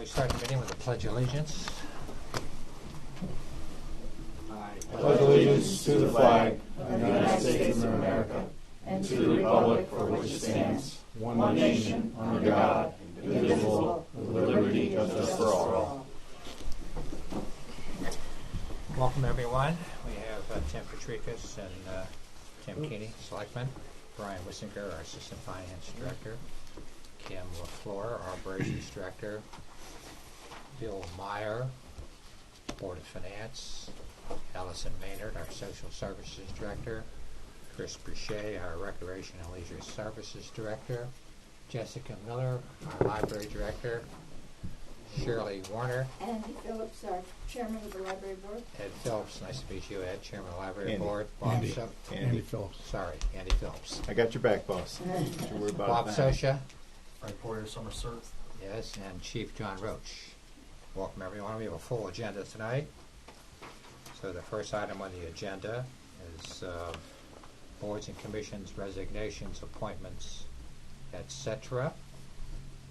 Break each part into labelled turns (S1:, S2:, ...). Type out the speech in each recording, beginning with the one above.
S1: start the meeting with a pledge of allegiance.
S2: I pledge allegiance to the flag of the United States of America and to the republic for which it stands, one nation, under God, indivisible, with liberty and justice for all.
S1: Welcome, everyone. We have Tim Patrikas and Tim Keeney, Selectman, Brian Wissinger, our Assistant Finance Director, Kim LaFleur, our Operations Director, Bill Meyer, Board of Finance, Allison Maynard, our Social Services Director, Chris Boucher, our Recreation and Leisure Services Director, Jessica Miller, our Library Director, Shirley Warner.
S3: Andy Phillips, our Chairman of the Library Board.
S1: Ed Phillips, nice to meet you, Ed, Chairman of the Library
S4: Andy.
S1: Board.
S4: Andy Phillips.
S1: Sorry, Andy Phillips.
S4: I got your back, boss. Don't you worry about
S1: Bob
S4: that.
S1: Sosha.
S5: Frank Poirier, Somerset.
S1: Yes, and Chief John Roach. Welcome, everyone. We have a full agenda tonight. So the first item on the agenda is boards and commissions, resignations, appointments, etc.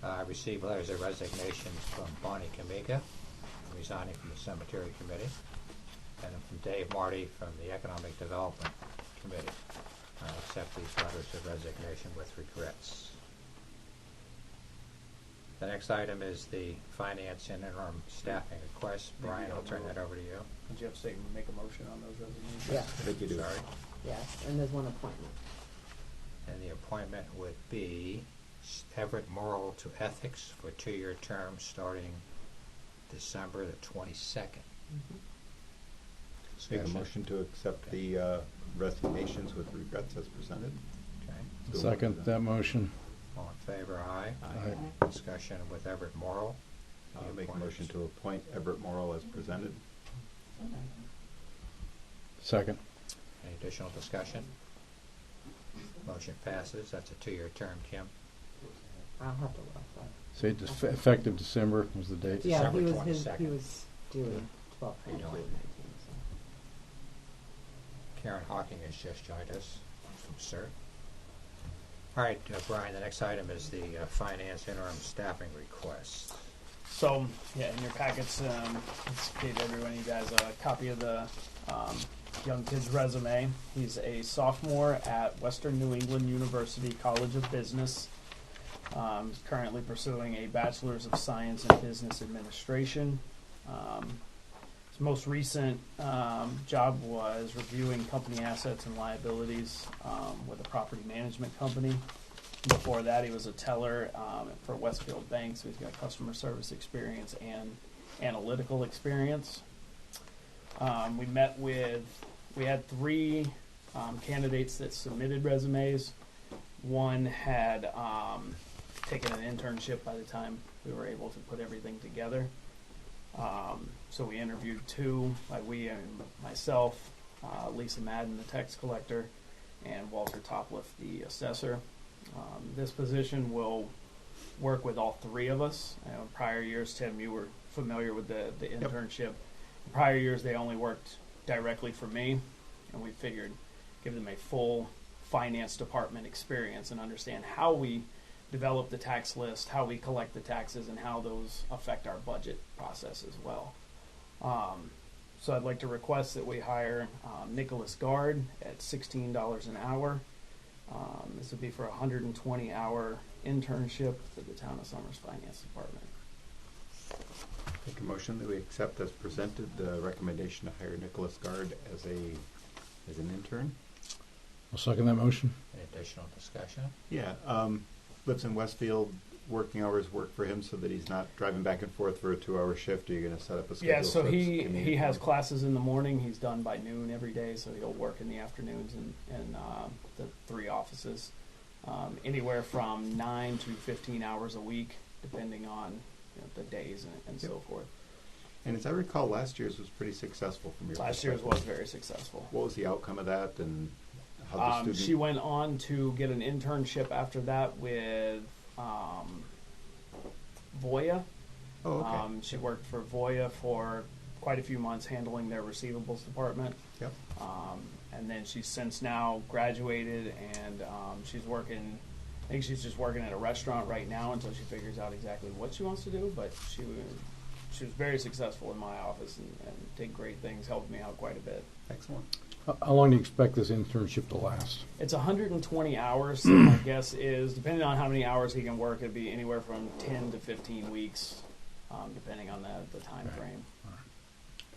S1: I received letters of resignation from Bonnie Kamiga, resigning from the Cemetery Committee, and from Dave Marty from the Economic Development Committee. I accept these letters of resignation with regrets. The next item is the finance and interim staffing request. Brian, I'll turn that over to you.
S5: Did you have to make a motion on those resignations?
S2: Yeah.
S4: I think you do.
S1: Sorry.
S2: Yes, and there's one appointment.
S1: And the appointment would be Everett Morrill to Ethics for a 2-year term starting December the 22nd.
S4: Make a motion to accept the resignations with regrets as presented.
S1: Okay.
S6: Second that motion.
S1: All in favor, aye.
S6: Aye.
S1: Discussion with Everett Morrill.
S4: I'll make a motion to appoint Everett Morrill as presented.
S6: Second.
S1: Any additional discussion? Motion passes. That's a 2-year term, Kim.
S2: I'll have to look that.
S6: Say effective December was the date.
S2: Yeah, he
S1: December
S2: was
S1: 22nd.
S2: he was due 12
S1: How you doing? Karen Hawking has just joined us from CERT. All right, Brian, the next item is the finance interim staffing request.
S5: So, yeah, in your packets, let's give everyone, you guys, a copy of the young kid's resume. He's a sophomore at Western New England University College of Business. He's currently pursuing a Bachelor's of Science in Business Administration. His most recent job was reviewing company assets and liabilities with a property management company. Before that, he was a teller for Westfield Bank, so he's got customer service experience and analytical experience. We had 3 candidates that submitted resumes. One had taken an internship by the time we were able to put everything together. So we interviewed 2, we and myself, Lisa Madden, the tax collector, and Walter Topliff, the assessor. This position will work with all 3 of us. In prior years, Tim, you were familiar with the internship.
S4: Yep.
S5: In prior years, they only worked directly for me, and we figured give them a full finance department experience and understand how we develop the tax list, how we collect the taxes, and how those affect our budget process as well. So I'd like to request that we hire Nicholas Gard at $16 an hour. This would be for a 120-hour internship with the Town of Somers Finance Department.
S4: Make a motion that we accept as presented the recommendation to hire Nicholas Gard as an intern.
S6: I'll second that motion.
S1: Any additional discussion?
S4: Yeah, lives in Westfield. Working hours work for him so that he's not driving back and forth for a 2-hour shift. Are you going to set up a schedule?
S5: Yeah, so
S4: it's
S5: he
S4: convenient
S5: has
S4: for him?
S5: classes in the morning. He's done by noon every day, so he'll work in the afternoons in the 3 offices. Anywhere from 9 to 15 hours a week, depending on the days and so forth.
S4: And as I recall, last year's was pretty successful from your
S5: Last year's
S4: perspective.
S5: was very successful.
S4: What was the outcome of that, and how the student?
S5: She went on to get an internship after that with Voya.
S4: Oh, okay.
S5: She worked for Voya for quite a few months handling their receivables department.
S4: Yep.
S5: And then she's since now graduated, and she's working I think she's just working at a restaurant right now until she figures out exactly what she wants to do, but she was very successful in my office and did great things, helped me out quite a bit.
S4: Excellent.
S6: How long do you expect this internship to last?
S5: It's 120 hours, so my guess is, depending on how many hours he can work, it'd be anywhere from 10 to 15 weeks, depending on the time
S6: Okay.
S5: frame.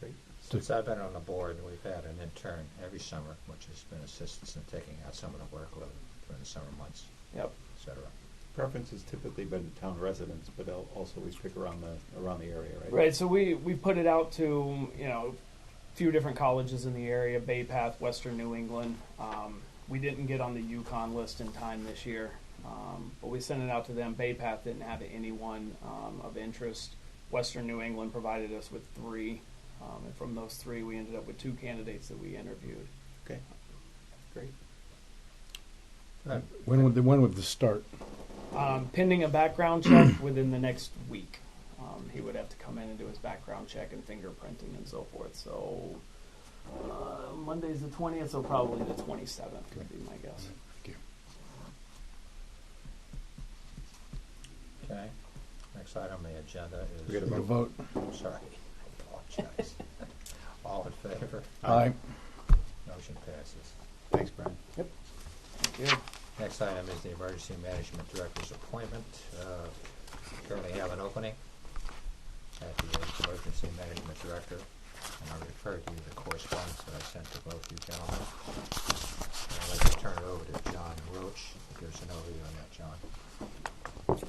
S4: Great.
S1: Since I've been on the board, we've had an intern every summer, which has been assistance in taking out some of the workload during the summer months,
S5: Yep.
S1: et cetera.
S4: Preference has typically been to town residents, but also we pick around the area, right?
S5: Right, so we put it out to, a few different colleges in the area, Bay Path, Western New England. We didn't get on the Yukon list in time this year, but we sent it out to them. Bay Path didn't have anyone of interest. Western New England provided us with 3, and from those 3, we ended up with 2 candidates that we interviewed.
S4: Okay. Great.
S1: Good.
S6: When would this start?
S5: Pending a background check within the next week. He would have to come in and do his background check and fingerprinting and so forth. So Monday's the 20th, so probably the 27th would be my guess.
S6: Thank you.
S1: Okay. Next item on the agenda is.
S4: We got
S6: Take a vote.
S1: Sorry, I apologize. All in favor?
S6: Aye.
S1: Motion passes.
S4: Thanks, Brian.
S5: Thank you.
S1: Next item is the Emergency Management Director's appointment. Currently have an opening at the Emergency Management Director, and I referred you to the correspondence that I sent to both you gentlemen. And I'd like to turn it over to John Roach, who gives an overview on that, John.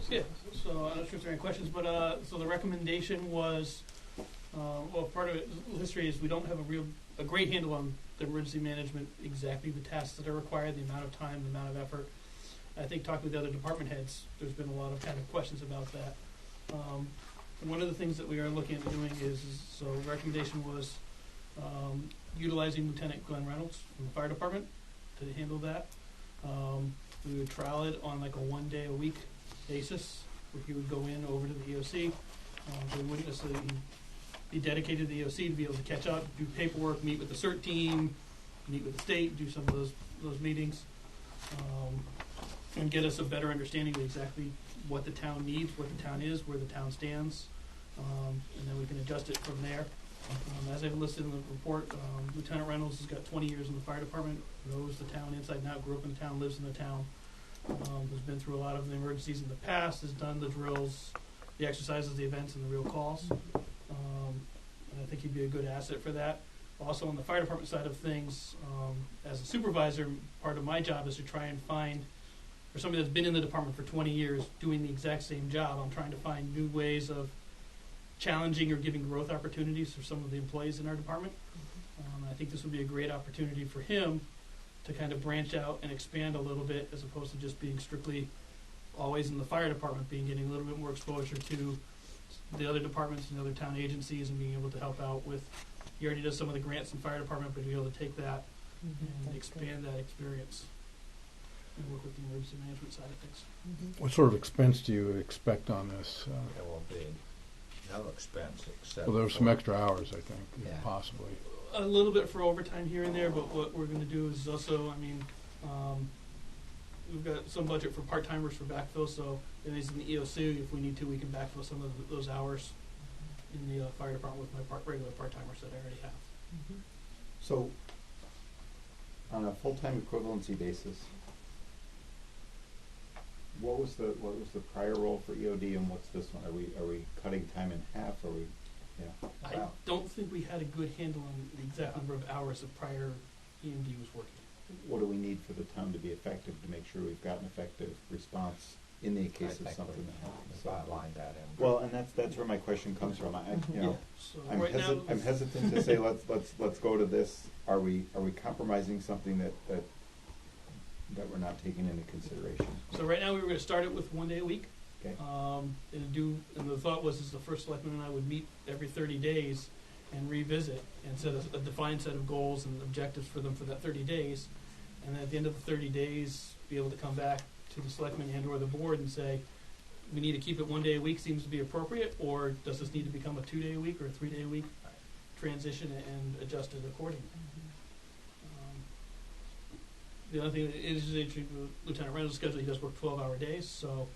S7: Yeah, so I'm not sure if there are any questions, but so the recommendation was, well, part of it, history is we don't have a great handle on the emergency management, exactly the tasks that are required, the amount of time, the amount of effort. I think talking with the other department heads, there's been a lot of kind of questions about that. One of the things that we are looking at doing is so the recommendation was utilizing Lieutenant Glenn Reynolds from the fire department to handle that. We would trial it on like a 1-day-a-week basis, where he would go in over to the EOC. He wouldn't necessarily be dedicated to the EOC to be able to catch up, do paperwork, meet with the CERT team, meet with the state, do some of those meetings, and get us a better understanding of exactly what the town needs, what the town is, where the town stands, and then we can adjust it from there. As I've listed in the report, Lieutenant Reynolds has got 20 years in the fire department, knows the town inside and out, grew up in the town, lives in the town, has been through a lot of the emergencies in the past, has done the drills, the exercises, the events, and the real calls. And I think he'd be a good asset for that. Also, on the fire department side of things, as a supervisor, part of my job is to try and find, for somebody that's been in the department for 20 years doing the exact same job, I'm trying to find new ways of challenging or giving growth opportunities for some of the employees in our department. I think this would be a great opportunity for him to kind of branch out and expand a little bit, as opposed to just being strictly always in the fire department, getting a little bit more exposure to the other departments and other town agencies, and being able to help out with, he already does some of the grants in fire department, but to be able to take that and expand that experience and work with the emergency management side of things.
S6: What sort of expense do you expect on this?
S1: There will be no expense except.
S6: Well, there's some
S1: for-
S6: extra hours, I think,
S1: Yeah.
S6: possibly.
S7: A little bit for overtime here and there, but what we're going to do is also, we've got some budget for part-timers for backfill, so in the EOC, if we need to, we can backfill some of those hours in the fire department with my regular part-timers that I already have.
S4: So, on a full-time equivalency basis, what was the prior role for EOD, and what's this one? Are we cutting time in half? Are we? Yeah.
S7: I
S4: Wow.
S7: don't think we had a good handle on the exact number of hours the prior EMD was working.
S4: What do we need for the town to be effective to make sure we've got an effective response in the case of something that happens?
S1: We've outlined that in.
S4: Well, and that's where my question comes from.
S7: So
S4: I'm
S7: right now,
S4: I'm hesitant to say let's go to this. Are we compromising something that we're not taking into consideration?
S7: So right now we were going to start it with 1 day a week.
S4: Okay.
S7: And the thought was the first selectman and I would meet every 30 days and revisit and set a defined set of goals and objectives for them for that 30 days. And then at the end of the 30 days, be able to come back to the selectmen and or the board and say, we need to keep it 1 day a week seems to be appropriate, or does this need to become a 2 day a week or a 3 day a week transition and adjust it accordingly. The other thing is Lieutenant Reynolds' schedule. He does work 12-hour days, so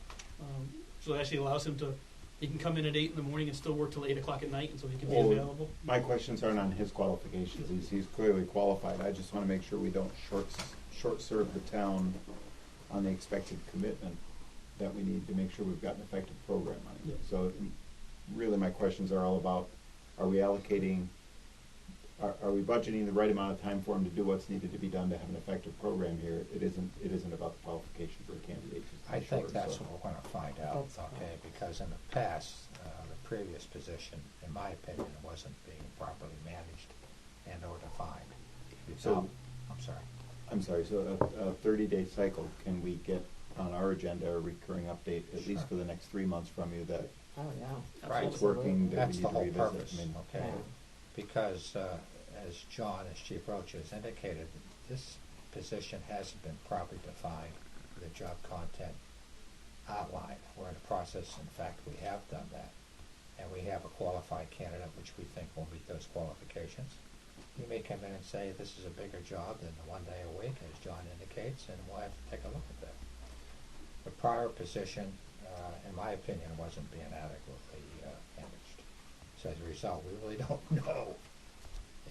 S7: it actually allows him to. He can come in at 8 in the morning and still work till 8 o'clock at night, and so he can be available.
S4: My questions aren't on his qualifications. He's clearly qualified. I just want to make sure we don't short serve the town on the expected commitment that we need to make sure we've got an effective program on it.
S7: Yeah.
S4: So really my questions are all about, are we allocating, are we budgeting the right amount of time for him to do what's needed to be done to have an effective program here? It isn't about the qualifications of the candidates.
S1: I think that's what we're going to find out, okay? Because in the past, the previous position, in my opinion, wasn't being properly managed and or defined.
S4: So-
S1: I'm sorry.
S4: So a 30-day cycle, can we get on our agenda a recurring update, at least
S1: Sure.
S4: for the next 3 months from you, that
S8: Oh, yeah.
S1: Right.
S4: it's working, that
S1: That's
S4: we
S1: the
S4: need to
S1: whole
S4: revisit?
S1: purpose,
S4: I mean,
S1: okay?
S8: Yeah.
S1: Because as John, as Chief Roach has indicated, this position hasn't been properly defined, the job content outlined. We're in the process, in fact, we have done that. And we have a qualified candidate which we think will meet those qualifications. He may come in and say, this is a bigger job than the 1 day a week, as John indicates, and we'll have to take a look at that. The prior position, in my opinion, wasn't being adequately managed. So as a result, we really don't know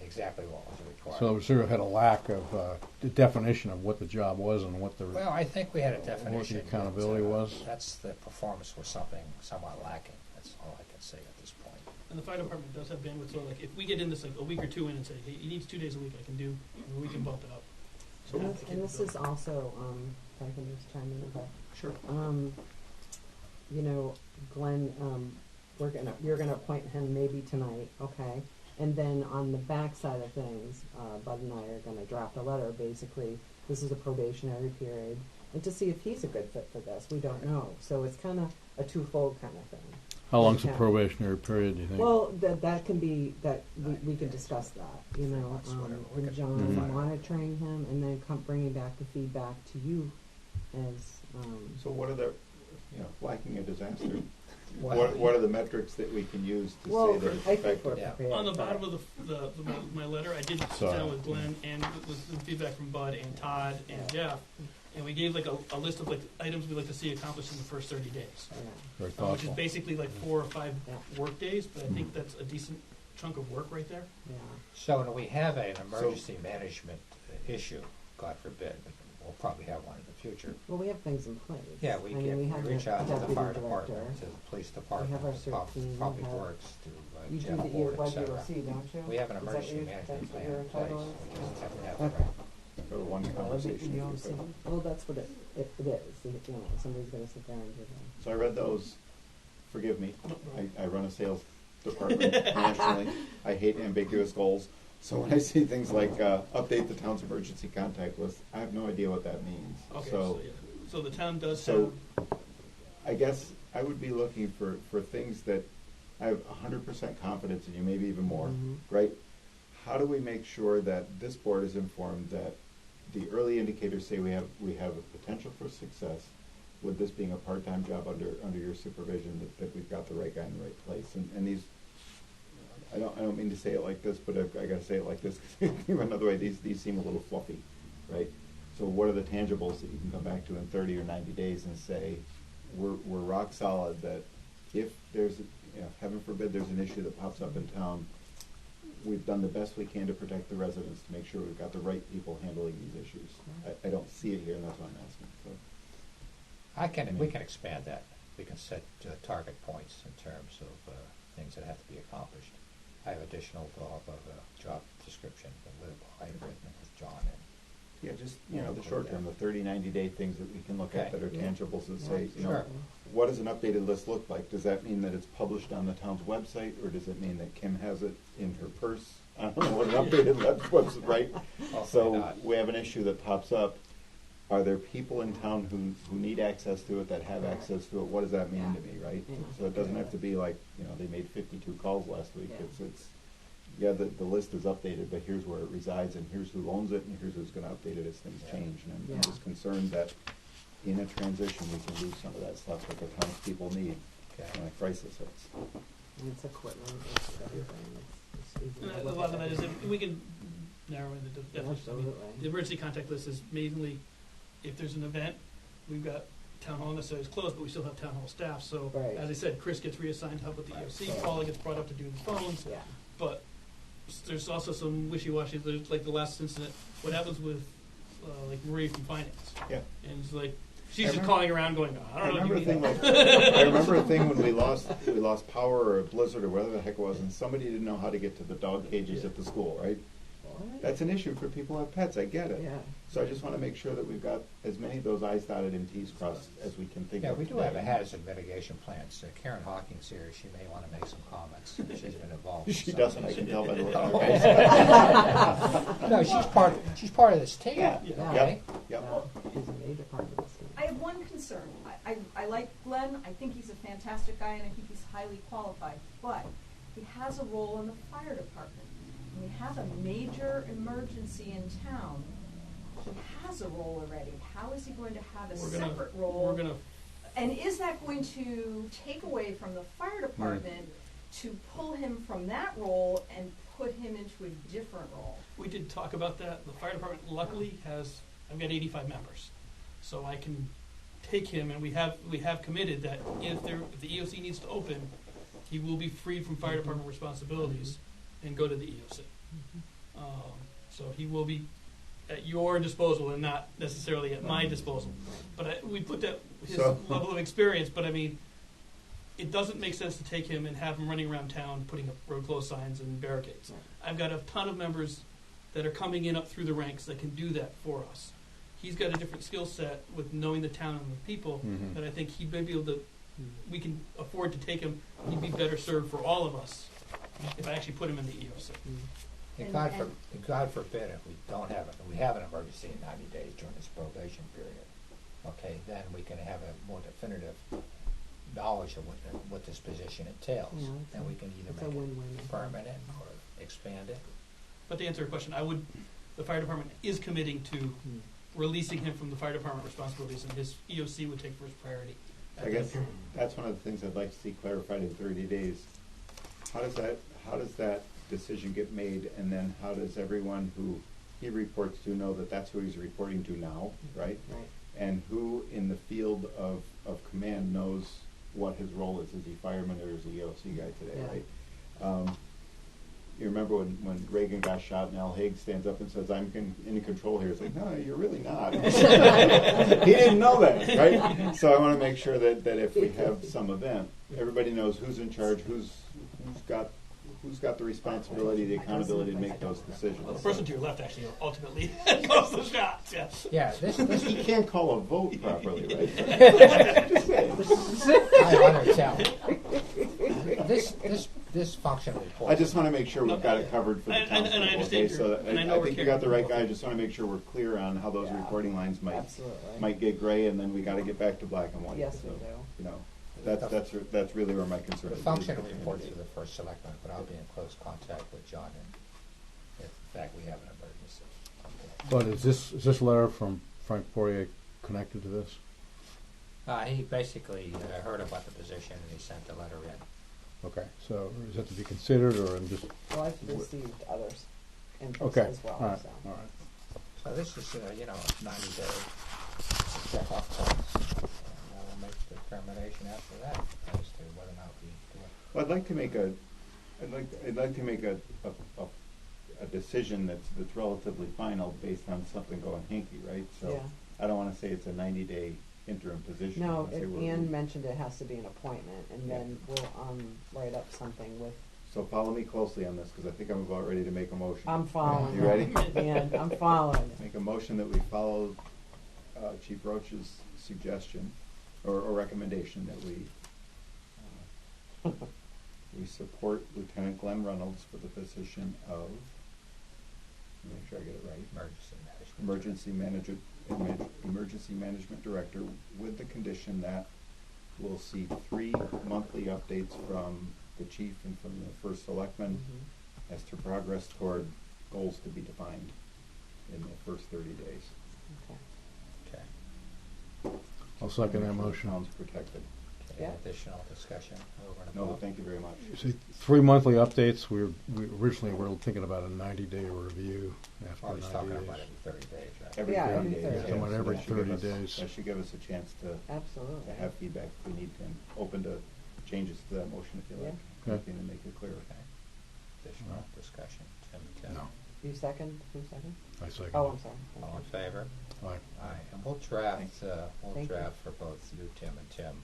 S1: exactly what was required.
S6: So we sort of had a lack of the definition of what the job was and what the
S1: Well, I think we had a definition.
S6: what the accountability
S1: but,
S6: was.
S1: That's the performance was something somewhat lacking. That's all I can say at this point.
S7: And the fire department does have bandwidth, so like if we get in this like a week or two in and say, hey, he needs 2 days a week, I can do, we can bump it up.
S4: So-
S8: And this is also, if I can just chime in a bit.
S4: Sure.
S8: You know, Glenn, you're gonna appoint him maybe tonight, okay? And then on the back side of things, Bud and I are gonna draft a letter, basically, this is a probationary period, and to see if he's a good fit for this, we don't know. So it's kinda a twofold kind of thing.
S6: How long's the
S8: Yeah.
S6: probationary period, do you think?
S8: Well, that can be, we can discuss that, you know,
S1: That's whatever. We
S8: and
S1: could
S8: John
S6: define it.
S8: monitoring him, and then bringing back the feedback to you as,
S4: So what are the, lacking a disaster?
S1: Well,
S4: What are the metrics that we can use to
S8: well,
S4: say that it's
S8: I think we're
S4: effective?
S1: Yeah.
S8: prepared.
S7: On the
S8: for
S7: bottom
S8: it.
S7: of my letter, I did sit
S6: Sorry.
S7: down with Glenn and with the feedback from Bud and Todd and Jeff, and we gave like a list of like items we'd like to see accomplished in the first 30 days,
S8: Yeah.
S6: Very
S7: which is
S6: thoughtful.
S7: basically like 4 or 5
S8: Yeah.
S7: work days, but I think that's a decent chunk of work right there.
S8: Yeah.
S1: So when we have an emergency management issue, God forbid, we'll probably have one in the future.
S8: Well, we have things in place.
S1: Yeah, we
S8: I mean, we have
S1: reach
S8: the
S1: out to the
S8: deputy
S1: fire
S8: director.
S1: department, to the police department,
S8: have our
S1: to
S8: CERT team, we
S1: Public
S8: have-
S1: Works, to
S8: You do
S1: jail
S8: the
S1: board, et cetera.
S8: EOC, don't you?
S1: We have an
S8: Is that
S1: emergency
S8: your-
S1: management
S8: that's what
S1: plan
S8: your
S1: in place.
S8: title is?
S1: We just have to have
S8: Okay.
S1: the right.
S4: Go to one conversation.
S8: EOC. Well, that's what it is. You know, somebody's gonna sit there and do that.
S4: So I read those, forgive me, I run a sales department nationally. I hate ambiguous goals. So when I see things like update the town's emergency contact list, I have no idea what that means.
S7: Okay,
S4: So
S7: so the town does
S4: so I guess I would be looking for things that I have 100% confidence in you, maybe even more,
S8: Mhm.
S4: right? How do we make sure that this board is informed that the early indicators say we have a potential for success with this being a part-time job under your supervision, that we've got the right guy in the right place? And these, I don't mean to say it like this, but I gotta say it like this, another way, these seem a little fluffy, right? So what are the tangibles that you can come back to in 30 or 90 days and say, we're rock solid that if there's, heaven forbid there's an issue that pops up in town, we've done the best we can to protect the residents, to make sure we've got the right people handling these issues. I don't see it here, and that's why I'm asking, so.
S1: We can expand that. We can set target points in terms of things that have to be accomplished. I have additional of a job description that I've written with John and
S4: Yeah, just, the short term, the 30, 90-day things that we can look at
S1: Okay.
S4: that are tangibles that say,
S1: Sure.
S4: what does an updated list look like? Does that mean that it's published on the town's website, or does it mean that Kim has it in her purse? I don't know what an updated list was, right?
S1: Hopefully
S4: So
S1: not.
S4: we have an issue that pops up. Are there people in town who need access to it, that have access to it? What does that mean to me, right?
S8: Yeah.
S4: So it doesn't have to be like, they made 52 calls last week.
S8: Yeah.
S4: It's the list is updated, but here's where it resides, and here's who owns it, and here's who's gonna update it as things
S1: Yeah.
S4: change. And I'm
S8: Yeah.
S4: just concerned that in a transition, we can lose some of that stuff that the townspeople need
S1: Okay.
S4: when a crisis hits.
S8: And it's equipment, it's everything. It's easy
S7: And
S8: to
S7: a
S8: look
S7: lot
S8: at
S7: of that is
S8: everything.
S7: if we can narrowing the definition. I mean,
S8: Absolutely.
S7: the emergency contact list is mainly if there's an event, we've got town hall necessarily is closed, but we still have town hall staff. So
S8: Right.
S7: as I said, Chris gets reassigned to help with the EOC, Paula gets brought up to do the phones,
S8: Yeah.
S7: but there's also some wishy-washy. There's like the last incident. What happens with like Marie from finance?
S4: Yeah.
S7: And it's like she's
S4: I
S7: just
S4: remember-
S7: calling around, going, "I don't know."
S4: remember a
S7: if you
S4: thing
S7: need
S4: like I remember a thing when we lost power or a blizzard or whatever the heck it was, and somebody didn't know how to get to the dog cages at the school, right?
S8: What?
S4: That's an issue for people who have pets. I get it.
S8: Yeah.
S4: So I just want to make sure that we've got as many of those I's dotted and T's crossed as we can think
S1: Yeah,
S4: of.
S1: we do have a hazard mitigation plan. So Karen Hawkins here, she may want to make some comments. She's been involved.
S4: She
S1: in some
S4: doesn't.
S1: of
S4: I
S1: these.
S4: can tell by the look
S1: Oh.
S4: on her face.
S1: No, she's part of this team.
S4: Yeah.
S1: Okay?
S4: Yep.
S8: Yeah. He's a major part of this team.
S9: I have one concern. I like Glenn. I think he's a fantastic guy, and I think he's highly qualified. But he has a role in the fire department. When we have a major emergency in town, he has a role already. How is he going to have a separate role?
S7: We're gonna.
S9: And is that going to take away from the fire department to pull him from that role and put him into a different role?
S7: We did talk about that. The fire department luckily has. I've got 85 members, so I can take him, and we have committed that if the EOC needs to open, he will be freed from fire department responsibilities and go to the EOC. So he will be at your disposal and not necessarily at my disposal. But we put that his level of experience. But I mean, it doesn't make sense to take him and have him running around town putting up road closed signs and barricades. I've got a ton of members that are coming in up through the ranks that can do that for us. He's got a different skill set with knowing the town and the people that I think he may be able to. We can afford to take him. He'd be better served for all of us if I actually put him in the EOC.
S1: And God forbid if we don't have it, we have an emergency in 90 days during this probation period. Okay, then we can have a more definitive knowledge of what this position entails,
S8: Yeah,
S1: and we can either
S8: it's a
S1: make
S8: win-win.
S1: it permanent or expand it.
S7: But to answer your question, the fire department is committing to releasing him from the fire department responsibilities, and his EOC would take first priority.
S4: I guess that's one of the things I'd like to see clarified in 30 days. How does that decision get made, and then how does everyone who he reports to know that that's who he's reporting to now, right?
S8: Right.
S4: And who in the field of command knows what his role is? Is he fireman or is he EOC guy today,
S8: Yeah.
S4: right? You remember when Reagan got shot and Al Haig stands up and says, "I'm in control here." It's like, no, you're really not. He didn't know that, right? So I want to make sure that if we have some event, everybody knows who's in charge, who's got the responsibility, the accountability to make those decisions.
S7: Well, the person to your left actually ultimately calls the shots. Yeah.
S1: Yeah,
S4: He can't call a vote properly, right?
S1: I understand. This function report.
S4: I just want to make sure we've got it covered for the
S7: And
S4: townspeople.
S7: I understand
S4: Okay, so
S7: and I know
S4: I
S7: we're
S4: think you
S7: careful.
S4: got the right guy. I just want to make sure we're clear on how those
S8: Yeah.
S4: reporting lines
S8: Absolutely.
S4: might get gray, and then we got to get back to black and white.
S8: Yes,
S4: so,
S8: we do.
S4: You know, that's really where my concern
S1: The
S4: is.
S1: function reports to the first selectman, but I'll be in close contact with John if in fact we have an emergency.
S6: But is this letter from Frank Poirier connected to this?
S1: He basically heard about the position and he sent the letter in.
S6: Okay, so is that to be considered, or in just,
S8: Well, I've received others' interest
S6: okay,
S8: as well.
S6: all right,
S8: So.
S6: all right.
S1: So this is, 90 days check off points. And we'll make the determination after that as to whether or not we do it.
S4: Well, I'd like to make a decision that's relatively final based on something going hinky, right? So
S8: Yeah.
S4: I don't want to say it's a 90-day interim position. I
S8: No,
S4: wanna say
S8: Ann mentioned it has to be an appointment, and
S4: Yeah.
S8: then we'll write up something with.
S4: So follow me closely on this, because I think I'm about ready to make a motion.
S8: I'm following.
S4: You ready?
S8: And I'm following.
S4: Make a motion that we follow Chief Roach's suggestion or recommendation that we support Lieutenant Glenn Reynolds for the position of, let me make sure I get it right, Emergency Management Director, with the condition that we'll see 3 monthly updates from the chief and from the first selectman as to progress toward goals to be defined in the first 30 days.
S8: Okay.
S1: Okay.
S6: I'll second that motion.
S4: Town's protected.
S1: Any
S8: Yeah.
S1: additional discussion over and
S4: No,
S1: above?
S4: thank you very much.
S6: See, 3 monthly updates. We originally were thinking about a 90-day review after
S1: Oh, he's
S6: 90
S1: talking
S6: days.
S1: about every 30 days, right?
S4: Every
S8: Yeah,
S4: 30
S8: every
S4: days.
S8: 30.
S4: yeah,
S6: Talking about
S4: so
S6: every
S4: that should give
S6: 30
S4: us-
S6: days.
S4: That should give us a chance to
S8: Absolutely.
S4: have feedback if we need to, and open to changes to that motion if you like.
S6: Yeah.
S4: Anything to make it clearer.
S1: Okay. Additional discussion. Tim?
S6: No.
S8: You second? Who second?
S6: I second.
S8: Oh, I'm sorry.
S1: All in favor?
S6: Aye.
S1: Aye. And we'll draft, we'll
S8: Thank you.
S1: draft for both you, Tim, and Tim,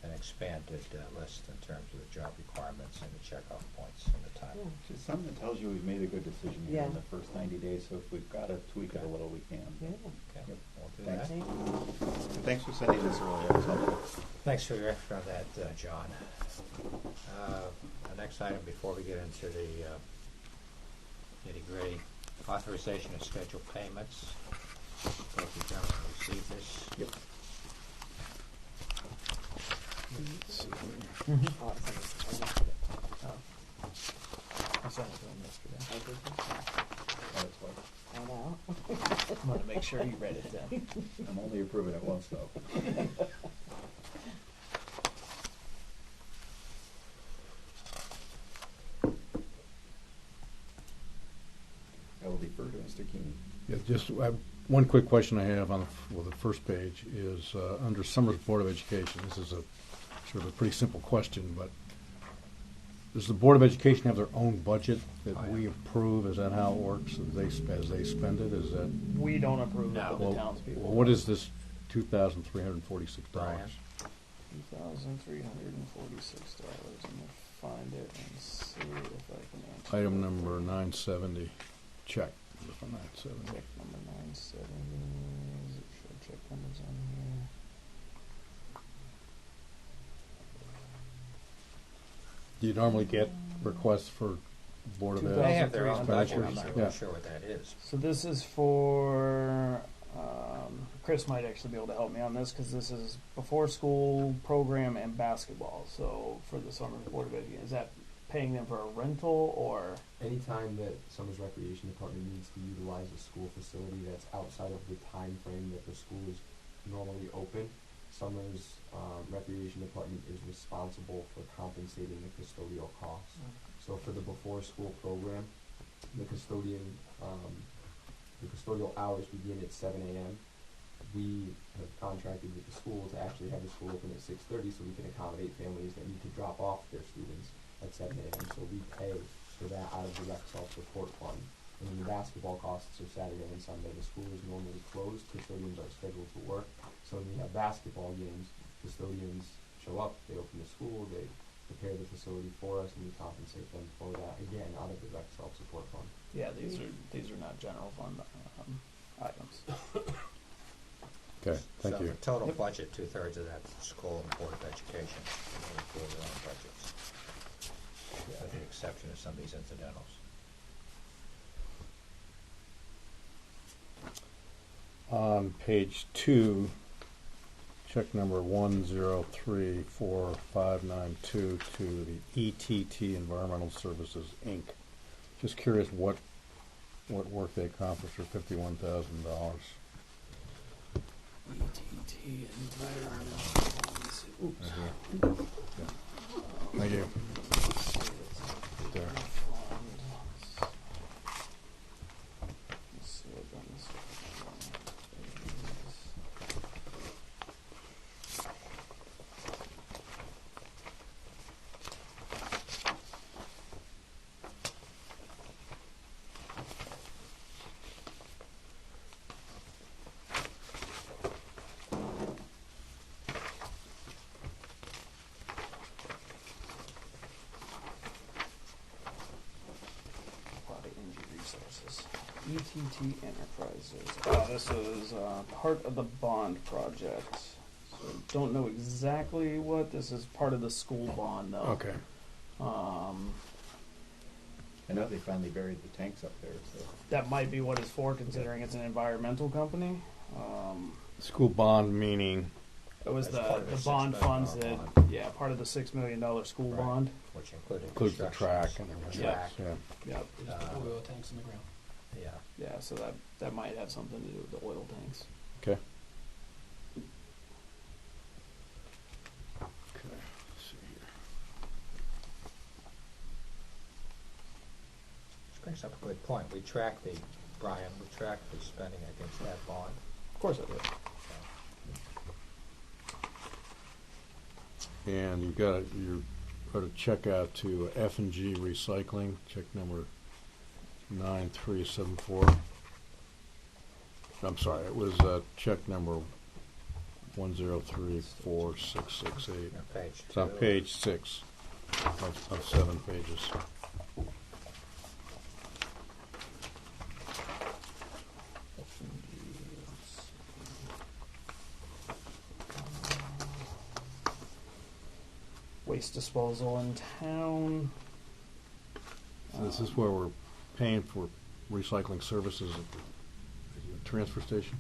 S1: an expanded list in terms of the job requirements and the checkoff points and the time.
S8: Yeah.
S4: Just something that tells you we've made a good decision here in
S8: Yeah.
S4: the first 90 days, so if we've got to tweak it a little, we can.
S8: Yeah.
S1: Okay,
S4: Yep.
S1: we'll do
S4: Thanks.
S1: that.
S4: And thanks for sending this earlier, it's helpful.
S1: Thanks for that, John. The next item before we get into the nitty-gritty, authorization of scheduled payments. Both you gentlemen received this.
S4: Yep.
S8: Oh, I sent it.
S5: I sent it to him yesterday.
S8: I did it.
S4: That's why.
S8: I know.
S5: I wanted to make sure he read it then.
S4: I'm only approving it once, though. I will defer to Mr. Keeney.
S6: Yeah, just one quick question I have on the first page is under Summers Board of Education. This is a sort of a pretty simple question, but does the Board of Education have their own budget that
S1: Oh, yeah.
S6: we approve? Is that how it works? As they spend it? Is that
S5: We don't approve
S1: No.
S5: it, but the townspeople.
S6: what is this $2,346?
S1: Brian?
S5: $2,346. I'm gonna find it and see if I can answer.
S6: Item number 970. Check for 970.
S5: Check number 970. Is it show check numbers on here?
S6: Do you normally get requests for Board of Ed?
S1: They have their own budget, I'm
S6: expenditures?
S1: not
S6: Yeah.
S1: really sure what that is.
S5: So this is for, Chris might actually be able to help me on this, because this is before school program and basketball. So for the summer Board of Education, is that paying them for a rental or?
S10: Anytime that Summers Recreation Department needs to utilize a school facility that's outside of the time frame that the school is normally open, Summers Recreation Department is responsible for compensating the custodial costs. So for the before school program, the custodial hours begin at 7 a.m. We have contracted with the school to actually have the school open at 6:30 so we can accommodate families that need to drop off their students at 7 a.m. So we pay for that out of the rec self-support fund. And then the basketball costs are Saturday and Sunday. The school is normally closed. Custodians are scheduled to work. So when we have basketball games, custodians show up, they open the school, they prepare the facility for us, and we compensate them for that, again, out of the rec self-support fund.
S5: Yeah, these are not general fund items.
S6: Okay, thank
S1: So
S6: you.
S1: the total budget, 2/3 of that school and Board of Education. They approve their own budgets, with the exception of some of these incidentals.
S6: On page 2, check number 1034592 to the ETT Environmental Services, Inc. Just curious what work they accomplished for $51,000.
S5: ETT environmental. Oops.
S6: Thank you. There.
S5: Let's see what's on this. Body Energy Resources. ETT Enterprises. This is part of the bond project. So don't know exactly what this is. Part of the school bond, though.
S6: Okay.
S4: I know they finally buried the tanks up there, so.
S5: That might be what it's for, considering it's an environmental company.
S6: School bond meaning,
S5: It was
S1: That's part of the
S5: the
S1: $6
S5: bond
S1: million
S5: funds that,
S1: bond.
S5: yeah, part of the $6 million school
S1: Right.
S5: bond.
S1: Which included
S6: includes the track and
S1: constructions,
S6: everything.
S1: track,
S5: Yeah.
S6: Yeah.
S5: Yep.
S7: Oil tanks in the ground.
S1: yeah.
S5: Yeah, so that might have something to do with the oil tanks.
S6: Okay.
S1: brings up a good point. We track the spending against that bond.
S5: Of course I do.
S6: And you've got a check out to F&G Recycling, check number 9374. I'm sorry, it was check number 1034668.
S1: Page
S6: It's on
S1: 2.
S6: page 6 of 7 pages.
S5: Waste disposal in town.
S6: So this is where we're paying for recycling services at the transfer station?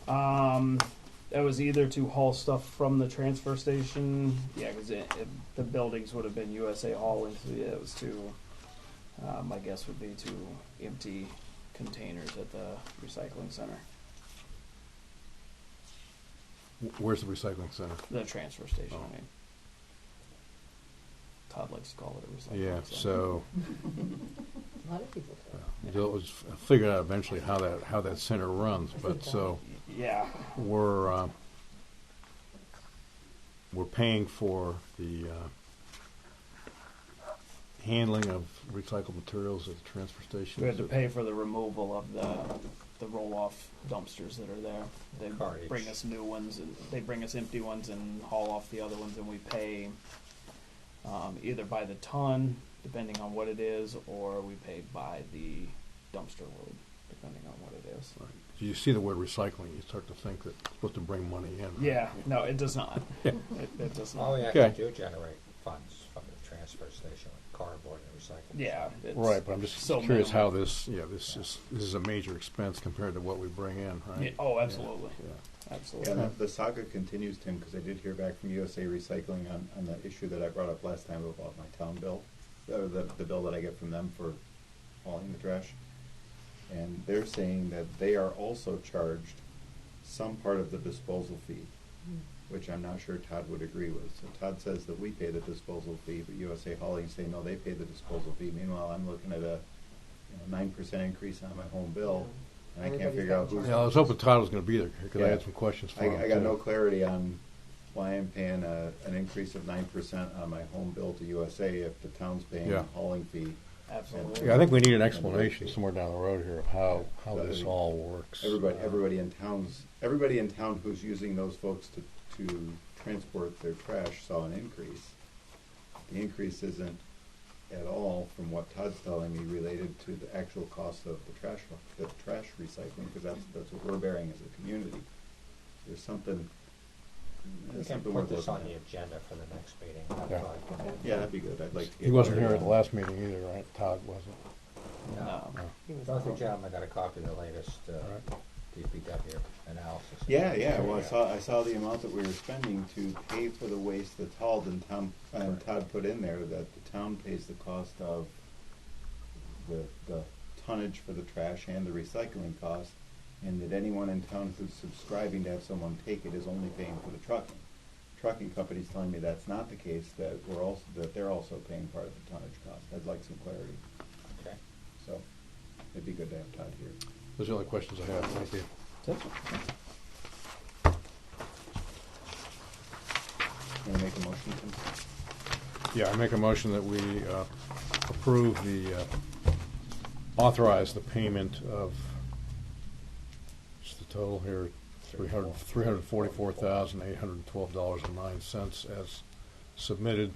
S5: That was either to haul stuff from the transfer station, yeah, because the buildings would have been USA hauling, so yeah, it was to, my guess would be to empty containers at the recycling center,
S6: Where's the recycling center?
S5: the transfer station,
S6: Oh.
S5: I mean. Todd likes to call it a recycling
S6: Yeah,
S5: center.
S6: so
S8: A lot of people do.
S6: it was figured out eventually how that center runs, but so
S5: Yeah,
S6: we're paying for the handling of recycled materials at the transfer station.
S5: we had to pay for the removal of the roll-off dumpsters that are there. They
S1: Cartage.
S5: bring us new ones, and they bring us empty ones and haul off the other ones, and we pay either by the ton, depending on what it is, or we pay by the dumpster load, depending on what it is.
S6: Right. You see the word recycling, you start to think that it's supposed to bring money in.
S5: Yeah, no, it does not. It does not.
S1: Oh, we
S6: Okay.
S1: actually do generate funds from the transfer station with cardboard and recycling.
S5: Yeah, it's
S6: Right, but I'm just
S5: so
S6: curious
S5: minimal.
S6: how this is a major expense compared to what we bring in, right?
S5: Yeah, oh, absolutely,
S6: Yeah.
S5: absolutely.
S4: Yeah, the saga continues, Tim, because I did hear back from USA Recycling on the issue that I brought up last time about my town bill, the bill that I get from them for hauling the trash. And they're saying that they are also charged some part of the disposal fee, which I'm not sure Todd would agree with. So Todd says that we pay the disposal fee, but USA Hauling say, no, they pay the disposal fee. Meanwhile, I'm looking at a 9% increase on my home bill, and I can't
S8: Everybody's
S4: figure out
S8: got
S4: who's.
S6: Yeah, I was hoping Todd was going to be there because I
S4: Yeah.
S6: had some questions for him.
S4: I got
S6: too.
S4: no clarity on why I'm paying an increase of 9% on my home bill to USA if the town's paying
S6: Yeah.
S4: a hauling fee.
S5: Absolutely.
S6: Yeah, I think we need an explanation somewhere down the road here of how this all works.
S4: Everybody in town who's using those folks to transport their trash saw an increase. The increase isn't at all, from what Todd's telling me, related to the actual cost of the trash recycling, because that's what we're bearing as a community. There's something.
S1: We can
S4: something
S1: put
S4: worth
S1: this
S4: looking
S1: on the
S4: at.
S1: agenda for the next meeting.
S6: Yeah.
S4: Yeah, that'd be good. I'd like to get
S6: He wasn't here
S4: clarity
S6: at the
S4: on-
S6: last meeting either, right? Todd wasn't.
S1: No.
S5: No.
S8: He was
S1: Both the
S8: out.
S1: gentlemen got a copy of the latest
S6: Right.
S1: DPW analysis.
S4: Yeah. Well, I saw the amount that we were spending to pay for the waste that's hauled, and Todd put in there that the town pays the cost of the tonnage for the trash and the recycling cost, and that anyone in town who's subscribing to have someone take it is only paying for the trucking. Trucking company's telling me that's not the case, that they're also paying part of the tonnage cost. I'd like some clarity.
S1: Okay.
S4: So it'd be good to have Todd here.
S6: Those are the only questions I have. Thank you.
S4: Want to make a motion, Tim?
S6: Yeah, I make a motion that we approve authorize the payment of, what's the total here? $344,812.09 as submitted.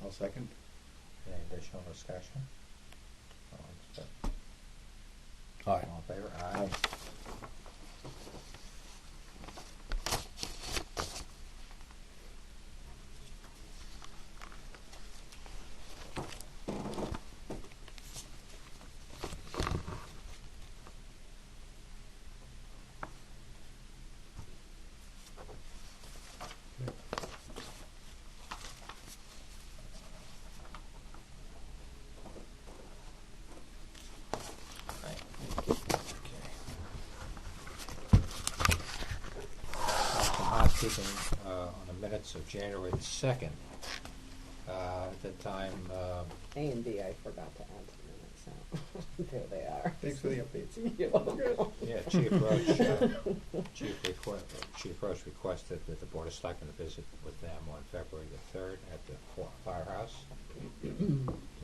S4: I'll second.
S1: Any additional discussion?
S6: Aye.
S1: All in favor? Aye. Some housekeeping on the minutes of January the 2nd. At the time,
S8: A and B I forgot to add to the minutes. There they are.
S4: Thanks for the updates.
S8: You're welcome.
S1: Yeah, Chief Roach requested that the Board of Selectmen visit with them on February the 3rd at the firehouse to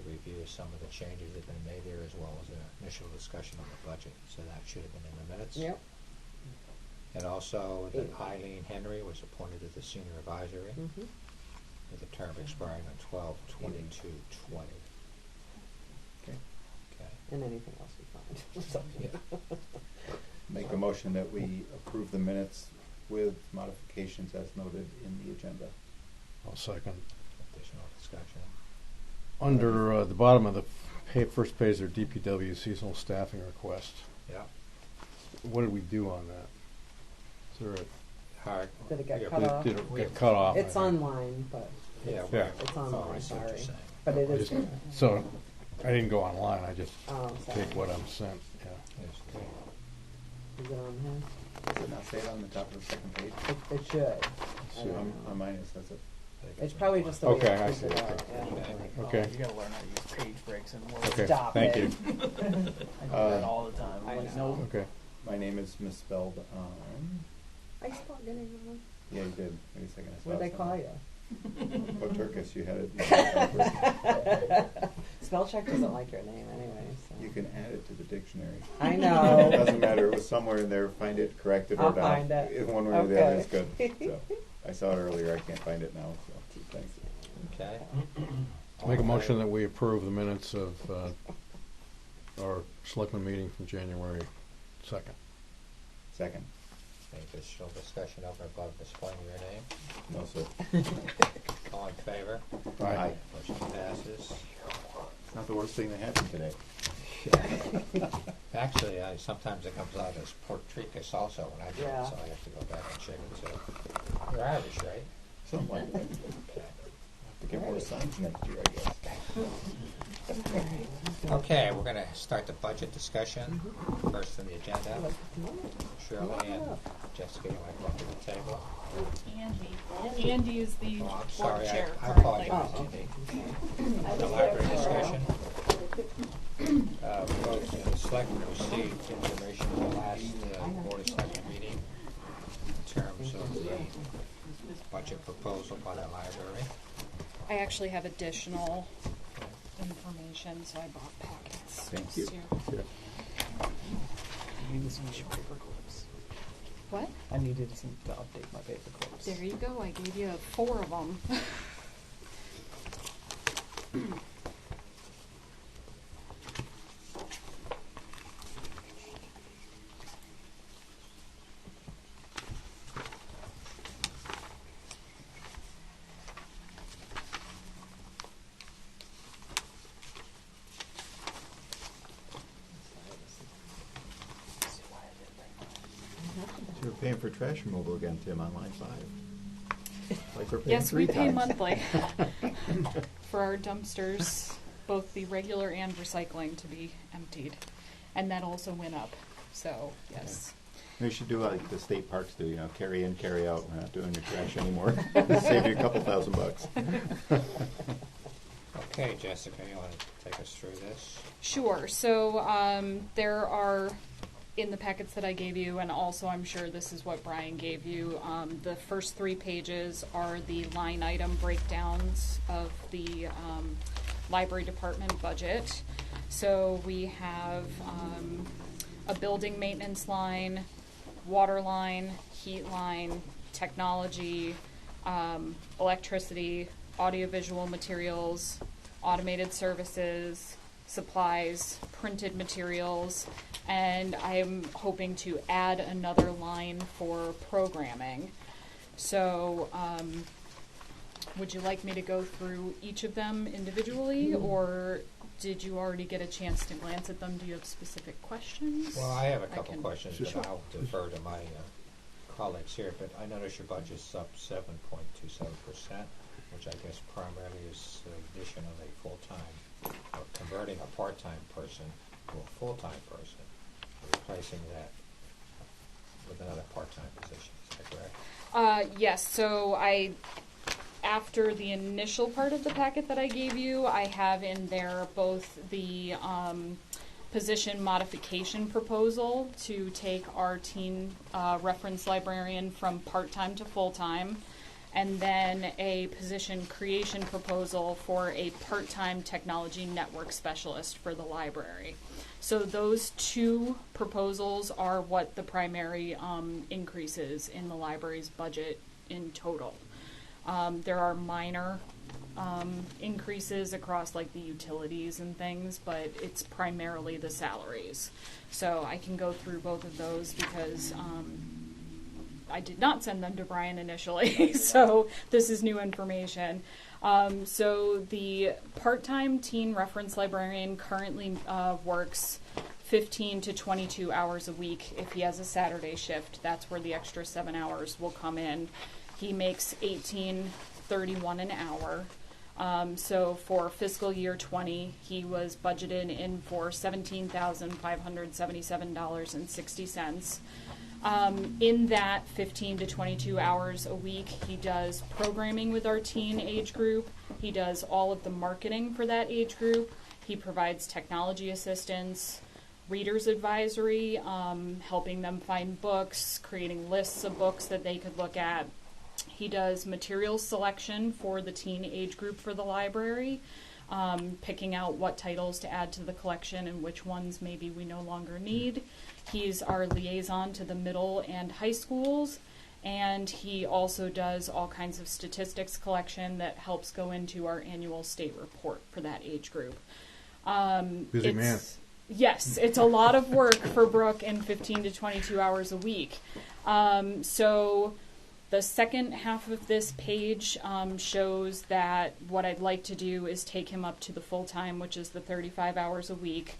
S1: review some of the changes that have been made there, as well as an initial discussion on the budget. So that should have been in the minutes.
S8: Yep.
S1: And also that Eileen Henry was appointed to the Senior Advisory with a term expiring on 12/22/20.
S4: Okay.
S1: Okay.
S8: And anything else we find. So,
S1: Yeah.
S4: Make a motion that we approve the minutes with modifications as noted in the agenda.
S6: I'll second.
S1: Additional discussion.
S6: Under the bottom of the first page, there DPW seasonal staffing request.
S1: Yeah.
S6: What did we do on that? Is there
S1: Hard.
S8: Did it get
S1: Yeah,
S8: cut off?
S6: did it get cut off?
S8: It's
S6: I think?
S8: online, but
S1: Yeah.
S6: Yeah.
S8: it's
S1: Oh,
S8: online,
S1: I see what you're
S8: sorry.
S1: saying.
S8: But it is.
S6: Just- So I didn't go online. I just
S8: Oh, sorry.
S6: take what I'm sent. Yeah.
S1: Yes, okay.
S8: Is it on his?
S4: Does it not say it on the top of the second page?
S8: It should. I
S6: So,
S8: don't
S4: On
S8: know.
S4: mine it says it.
S8: It's probably just the way
S6: Okay,
S8: it's
S6: I see,
S8: printed out.
S6: okay.
S8: Yeah.
S6: Okay.
S5: You gotta learn how to use page breaks and Word.
S6: Okay.
S8: Stop
S6: Thank
S8: it.
S6: you.
S5: I do that all the time.
S8: I
S5: I'm like,
S8: know.
S5: nope.
S6: Okay.
S4: My name is misspelled on.
S8: I spelled your name wrong.
S4: Yeah, you did. Wait a second. I saw
S8: What did I
S4: it
S8: call
S4: somewhere.
S8: you?
S4: Oh, Turkis, you had it.
S8: Spell check doesn't like your name anyway. So.
S4: You can add it to the dictionary.
S8: I
S4: It
S8: know.
S4: doesn't matter. It was somewhere in there. Find it, correct it, or
S8: I'll
S4: not.
S8: find it.
S4: If one way or the other is
S8: Okay.
S4: good. So I saw it earlier. I can't find it now. So thanks.
S1: Okay.
S6: Make a motion that we approve the minutes of our selectmen meeting from January 2nd.
S4: Second.
S1: Any additional discussion over above displaying your name?
S4: No, sir.
S1: All in favor?
S4: Aye.
S1: Motion passes.
S4: It's not the worst thing that happened today.
S1: Actually, sometimes it comes out as Portricus also when I do
S8: Yeah.
S1: it, so I have to go back and check it too. You're Irish, right?
S4: Something like that.
S1: Okay.
S4: To get more signs next year, I guess.
S1: Okay, we're gonna start the budget discussion. First on the agenda, Shirley and Jessica, you wanna come to the table?
S11: Andy. Andy is the
S1: Oh, I'm
S11: board
S1: sorry,
S11: chair
S1: I
S11: currently.
S1: apologize,
S8: Oh,
S1: Andy. The library discussion. Both the selectmen received information from the last Board of Selectmen meeting in terms of the budget proposal by the library.
S11: I actually have additional information, so I bought packets.
S4: Thank you.
S11: Just
S5: I needed some new paper clips.
S11: What?
S5: I needed some to update my paper clips.
S11: There you go. I gave you 4 of them.
S4: So you're paying for trash removal again, Tim, on line 5. Like we're paying
S11: Yes,
S4: 3
S11: we pay
S4: times.
S11: monthly for our dumpsters, both the regular and recycling, to be emptied. And that also went up. So, yes.
S4: We should do like the state parks do, carry in, carry out. We're not doing your trash anymore. Save you a couple $1,000.
S1: Okay, Jessica, you wanna take us through this?
S11: Sure. So there are, in the packets that I gave you, and also I'm sure this is what Brian gave you, the first 3 pages are the line item breakdowns of the library department budget. So we have a building maintenance line, water line, heat line, technology, electricity, audiovisual materials, automated services, supplies, printed materials, and I'm hoping to add another line for programming. So, would you like me to go through each of them individually, or did you already get a chance to glance at them? Do you have specific questions?
S1: Well, I have a
S11: I
S1: couple
S11: can-
S1: questions, but I'll defer to my colleagues here. But I notice your budget's up 7.27%, which I guess primarily is the addition of a full-time, or converting a part-time person to a full-time person, replacing that with another part-time position. Is that correct?
S11: Yes, so after the initial part of the packet that I gave you, I have in there both the position modification proposal to take our teen reference librarian from part-time to full-time, and then a position creation proposal for a part-time technology network specialist for the library. So those two proposals are what the primary increases in the library's budget in total. There are minor increases across like the utilities and things, but it's primarily the salaries. So I can go through both of those because I did not send them to Brian initially, so this is new information. So the part-time teen reference librarian currently works 15 to 22 hours a week. If he has a Saturday shift, that's where the extra 7 hours will come in. He makes $18.31 an hour. So for fiscal year 20, he was budgeted in for $17,577.60. In that 15 to 22 hours a week, he does programming with our teen age group. He does all of the marketing for that age group. He provides technology assistance, readers advisory, helping them find books, creating lists of books that they could look at. He does materials selection for the teen age group for the library, picking out what titles to add to the collection and which ones maybe we no longer need. He's our liaison to the middle and high schools, and he also does all kinds of statistics collection that helps go into our annual state report for that age group.
S6: Busy man.
S11: Yes, it's a lot of work for Brooke in 15 to 22 hours a week. So the second half of this page shows that what I'd like to do is take him up to the full-time, which is the 35 hours a week.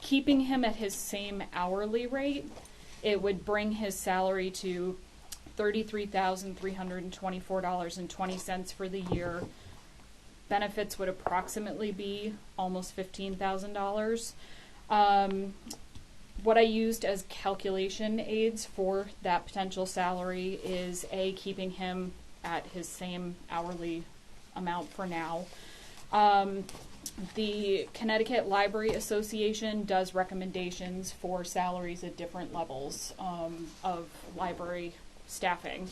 S11: Keeping him at his same hourly rate, it would bring his salary to $33,324.20 for the year. Benefits would approximately be almost $15,000. What I used as calculation aids for that potential salary is keeping him at his same hourly amount for now. The Connecticut Library Association does recommendations for salaries at different levels of library staffing.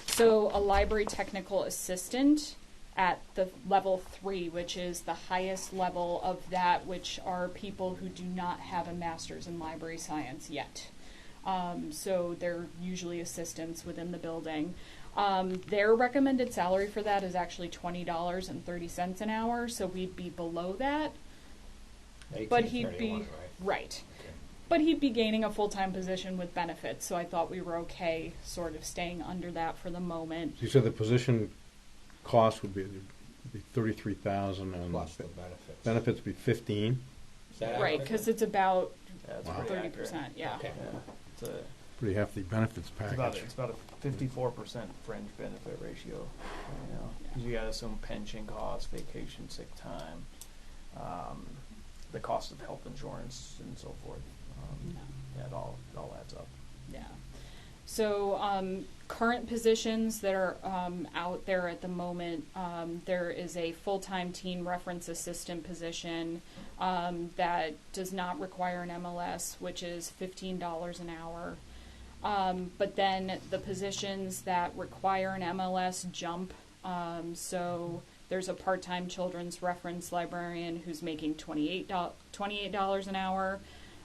S11: So a library technical assistant at the level 3, which is the highest level of that, which are people who do not have a master's in library science yet. So they're usually assistants within the building. Their recommended salary for that is actually $20.30 an hour, so we'd be below that. But he'd be right.
S1: Okay.
S11: But he'd be gaining a full-time position with benefits, so I thought we were okay sort of staying under that for the moment.
S6: So you said the position cost would be $33,000 and
S1: Plus the benefits.
S6: benefits would be $15,000.
S1: Is that
S11: Right,
S1: accurate?
S11: because it's about
S5: That's
S6: Wow.
S5: pretty accurate.
S11: 30%, yeah.
S1: Okay.
S5: Yeah. It's a
S6: Pretty hefty benefits package.
S5: It's about a 54% fringe benefit ratio, you know, because you got to assume pension costs, vacation, sick time, the cost of health insurance, and so forth. Yeah, it all adds up.
S11: Yeah. So current positions that are out there at the moment, there is a full-time teen reference assistant position that does not require an MLS, which is $15 an hour. But then the positions that require an MLS jump. So there's a part-time children's reference librarian who's making $28 an hour.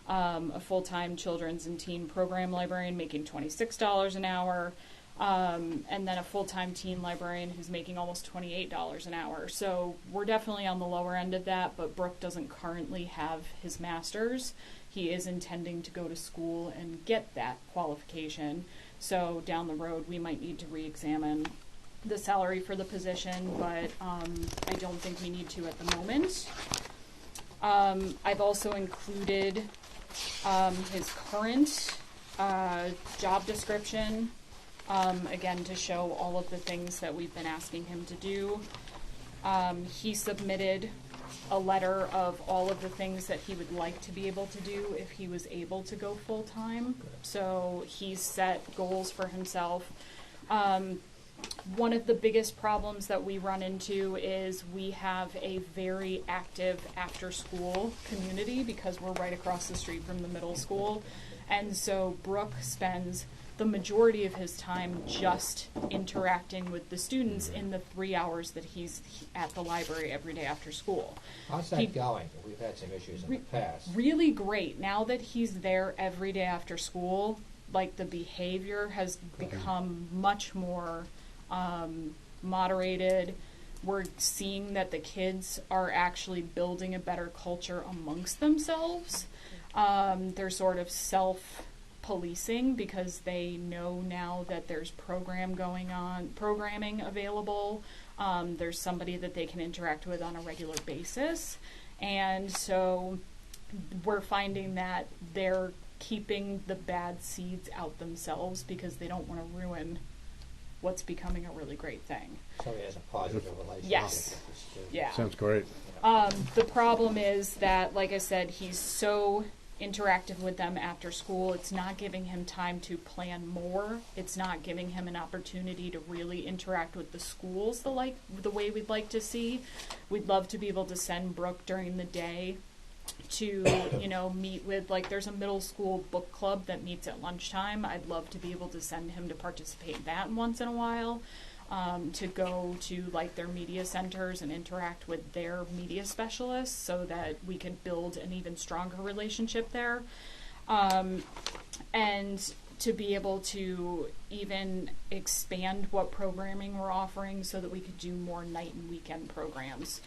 S11: A full-time children's and teen program librarian making $26 an hour. And then a full-time teen librarian who's making almost $28 an hour. So we're definitely on the lower end of that, but Brooke doesn't currently have his master's. He is intending to go to school and get that qualification. So down the road, we might need to re-examine the salary for the position, but I don't think we need to at the moment. I've also included his current job description, again, to show all of the things that we've been asking him to do. He submitted a letter of all of the things that he would like to be able to do if he was able to go full-time. So he's set goals for himself. one of the biggest problems that we run into is we have a very active after-school community because we're right across the street from the middle school. And so Brooke spends the majority of his time just interacting with the students in the 3 hours that he's at the library every day after school.
S1: How's that going? We've had some issues in the past.
S11: Really great. Now that he's there every day after school, like the behavior has become much more moderated. We're seeing that the kids are actually building a better culture amongst themselves. They're sort of self-policing because they know now that there's programming available. There's somebody that they can interact with on a regular basis. And so we're finding that they're keeping the bad seeds out themselves because they don't want to ruin what's becoming a really great thing.
S1: So he has a positive relationship
S11: Yes.
S1: with the students.
S11: Yeah.
S6: Sounds great.
S11: The problem is that, like I said, he's so interactive with them after school. It's not giving him time to plan more. It's not giving him an opportunity to really interact with the schools the way we'd like to see. We'd love to be able to send Brooke during the day to, meet with, there's a middle school book club that meets at lunchtime. I'd love to be able to send him to participate in that once in a while. To go to their media centers and interact with their media specialists so that we could build an even stronger relationship there. And to be able to even expand what programming we're offering so that we could do more night and weekend programs.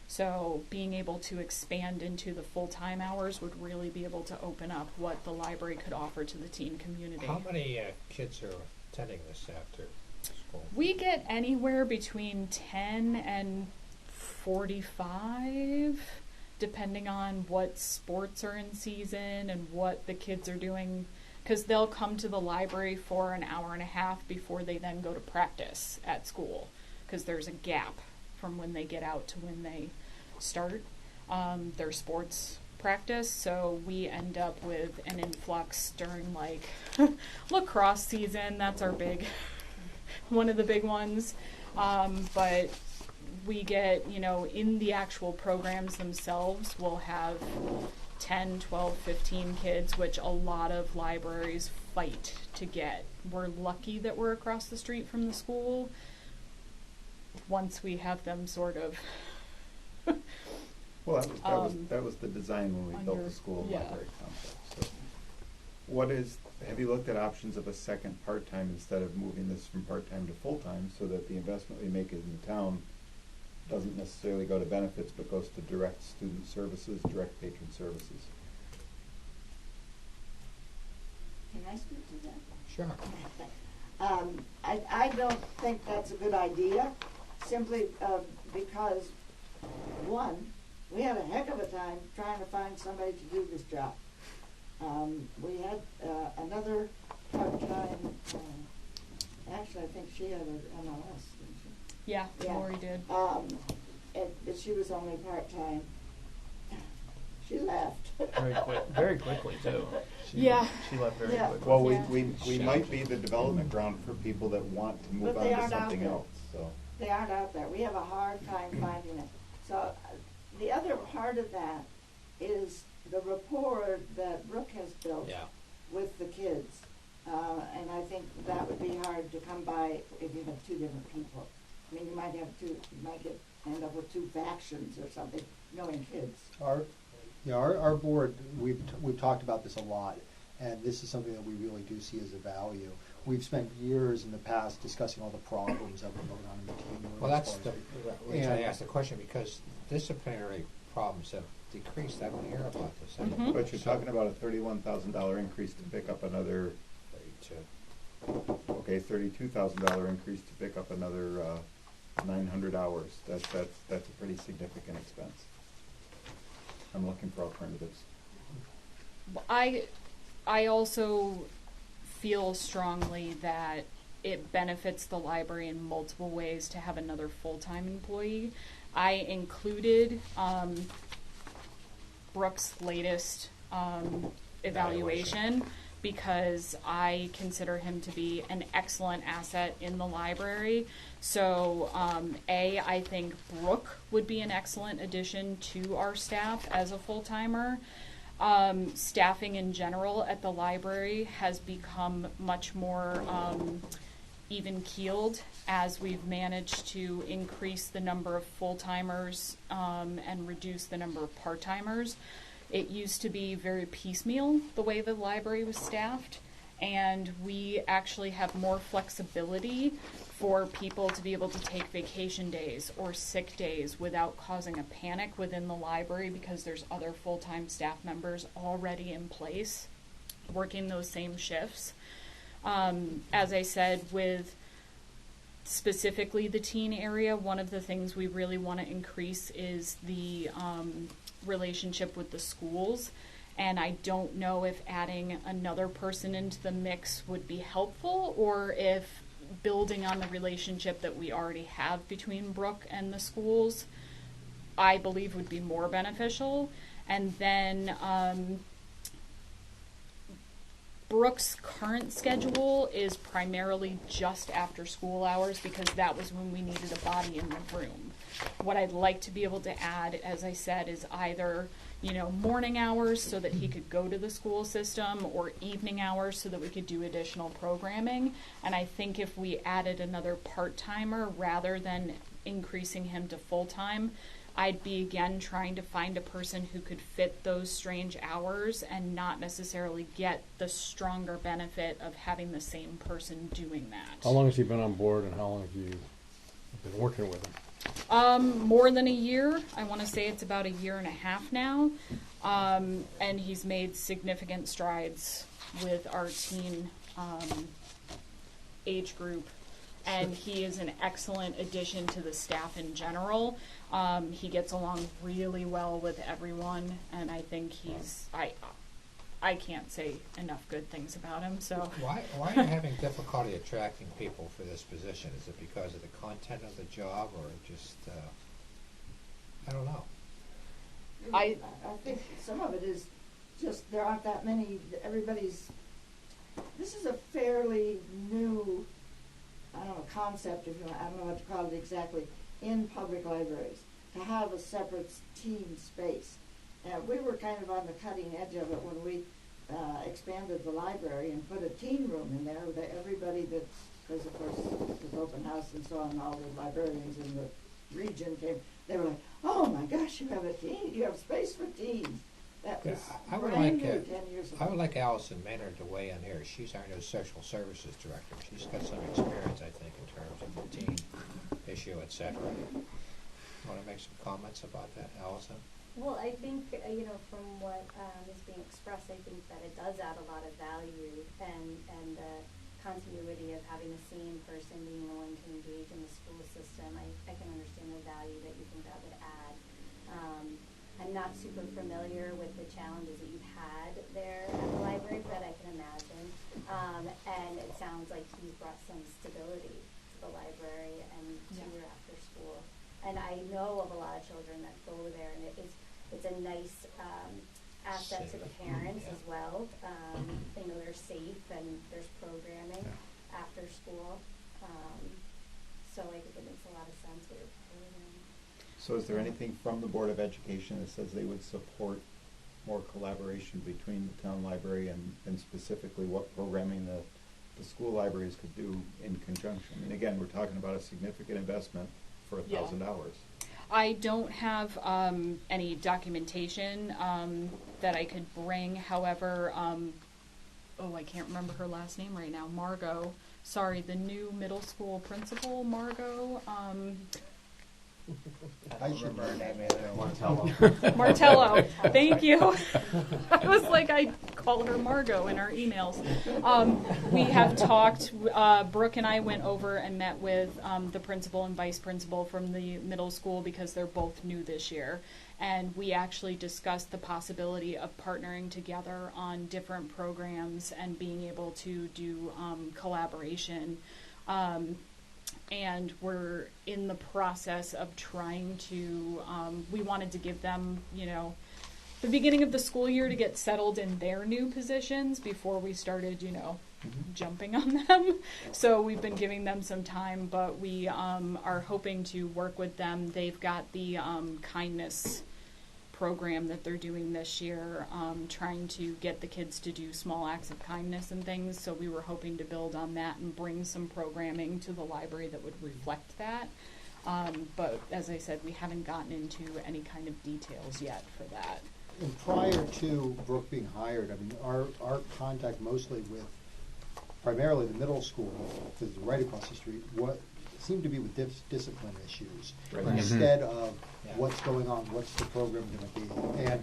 S11: So being able to expand into the full-time hours would really be able to open up what the library could offer to the teen community.
S1: How many kids are attending this after school?
S11: We get anywhere between 10 and 45, depending on what sports are in season and what the kids are doing, because they'll come to the library for an hour and a half before they then go to practice at school, because there's a gap from when they get out to when they start their sports practice. So we end up with an influx during lacrosse season. That's our one of the big ones. But we get, in the actual programs themselves, we'll have 10, 12, 15 kids, which a lot of libraries fight to get. We're lucky that we're across the street from the school. Once we have them sort of
S4: Well, that was the design when we built the school library complex. So have you looked at options of a second part-time instead of moving this from part-time to full-time so that the investment we make in the town doesn't necessarily go to benefits but goes to direct student services, direct patron services?
S3: Can I speak to that?
S1: Sure.
S3: I don't think that's a good idea, simply because, one, we had a heck of a time trying to find somebody to do this job. We had another part-time, actually I think she had an MLS, didn't she?
S11: Yeah,
S3: Yeah.
S11: Lori did.
S3: And she was only part-time. She left.
S5: Very quickly too.
S11: Yeah.
S5: She left very
S3: Yeah.
S5: quickly.
S4: Well,
S11: Yeah.
S4: we might be the development ground for people that want to move
S3: But
S4: on
S3: they
S4: to
S3: aren't out
S4: something
S3: there.
S4: else, so.
S3: They aren't out there. We have a hard time finding it. So the other part of that is the rapport that Brooke has built
S1: Yeah.
S3: with the kids. And I think that would be hard to come by if you have two different people. I mean, you might end up with two factions or something, knowing kids.
S2: Our board, we've talked about this a lot, and this is something that we really do see as a value. We've spent years in the past discussing all the problems that were going on in the teen world.
S1: Well, that's
S2: as
S1: the
S2: far
S1: reason I asked the question, because disciplinary problems have decreased. I don't hear about this anymore.
S4: But you're talking about a $31,000 increase to pick up another,
S1: 32.
S4: $32,000 increase to pick up another 900 hours. That's a pretty significant expense. I'm looking for alternatives.
S11: I also feel strongly that it benefits the library in multiple ways to have another full-time employee. I included Brooke's latest evaluation because I consider him to be an excellent asset in the library. So, I think Brooke would be an excellent addition to our staff as a full-timer. Staffing in general at the library has become much more even-keeled as we've managed to increase the number of full-timers and reduce the number of part-timers. It used to be very piecemeal, the way the library was staffed, and we actually have more flexibility for people to be able to take vacation days or sick days without causing a panic within the library because there's other full-time staff members already in place working those same shifts. As I said, with specifically the teen area, one of the things we really want to increase is the relationship with the schools. And I don't know if adding another person into the mix would be helpful, or if building on the relationship that we already have between Brooke and the schools, I believe would be more beneficial. And then Brooke's current schedule is primarily just after school hours because that was when we needed a body in the room. What I'd like to be able to add, as I said, is either, morning hours so that he could go to the school system, or evening hours so that we could do additional programming. And I think if we added another part-timer rather than increasing him to full-time, I'd be again trying to find a person who could fit those strange hours and not necessarily get the stronger benefit of having the same person doing that.
S6: How long has he been on board, and how long have you been working with him?
S11: More than a year. I want to say it's about a year and a half now. And he's made significant strides with our teen age group. And he is an excellent addition to the staff in general. He gets along really well with everyone, and I think I can't say enough good things about him. So
S1: Why are you having difficulty attracting people for this position? Is it because of the content of the job, or just, I don't know.
S3: I think some of it is just there aren't that many, this is a fairly new, concept, if you want, I don't know what to call it exactly, in public libraries, to have a separate teen space. We were kind of on the cutting edge of it when we expanded the library and put a teen room in there that everybody because of course it was open house and so on, all the librarians in the region came, they were like, oh my gosh, you have space for teens. That was brand new 10 years ago.
S1: I would like Allison Maynard to weigh in here. She's our new social services director. She's got some experience, I think, in terms of the teen issue, etc. Want to make some comments about that, Allison?
S12: Well, I think, from what is being expressed, I think that it does add a lot of value, and the continuity of having a sane person being willing to engage in the school system. I can understand the value that you think that would add. I'm not super familiar with the challenges that you've had there at the library, but I can imagine. And it sounds like he's brought some stability to the library and to your after school. And I know of a lot of children that go there, and it's a nice asset to the parents as well. They know they're safe and there's programming after school. So I think it makes a lot of sense what you're proposing.
S4: So is there anything from the Board of Education that says they would support more collaboration between the town library and specifically what programming the school libraries could do in conjunction? I mean, again, we're talking about a significant investment for 1,000 hours.
S11: I don't have any documentation that I could bring. However, I can't remember her last name right now. Margot. Sorry, the new middle school principal, Margot.
S1: I remember her name either.
S11: Martello. Thank you. I was like, I call her Margot in our emails. We have talked, Brooke and I went over and met with the principal and vice principal from the middle school because they're both new this year. And we actually discussed the possibility of partnering together on different programs and being able to do collaboration. And we're in the process of trying to, we wanted to give them, the the beginning of the school year to get settled in their new positions before we started, jumping on them. So we've been giving them some time, but we are hoping to work with them. They've got the kindness program that they're doing this year, trying to get the kids to do small acts of kindness and things. So we were hoping to build on that and bring some programming to the library that would reflect that. But as I said, we haven't gotten into any kind of details yet for that.
S13: And prior to Brooke being hired, I mean, our contact mostly with primarily the middle school, because it's right across the street, what seemed to be with discipline issues, instead of what's going on, what's the program going to be. And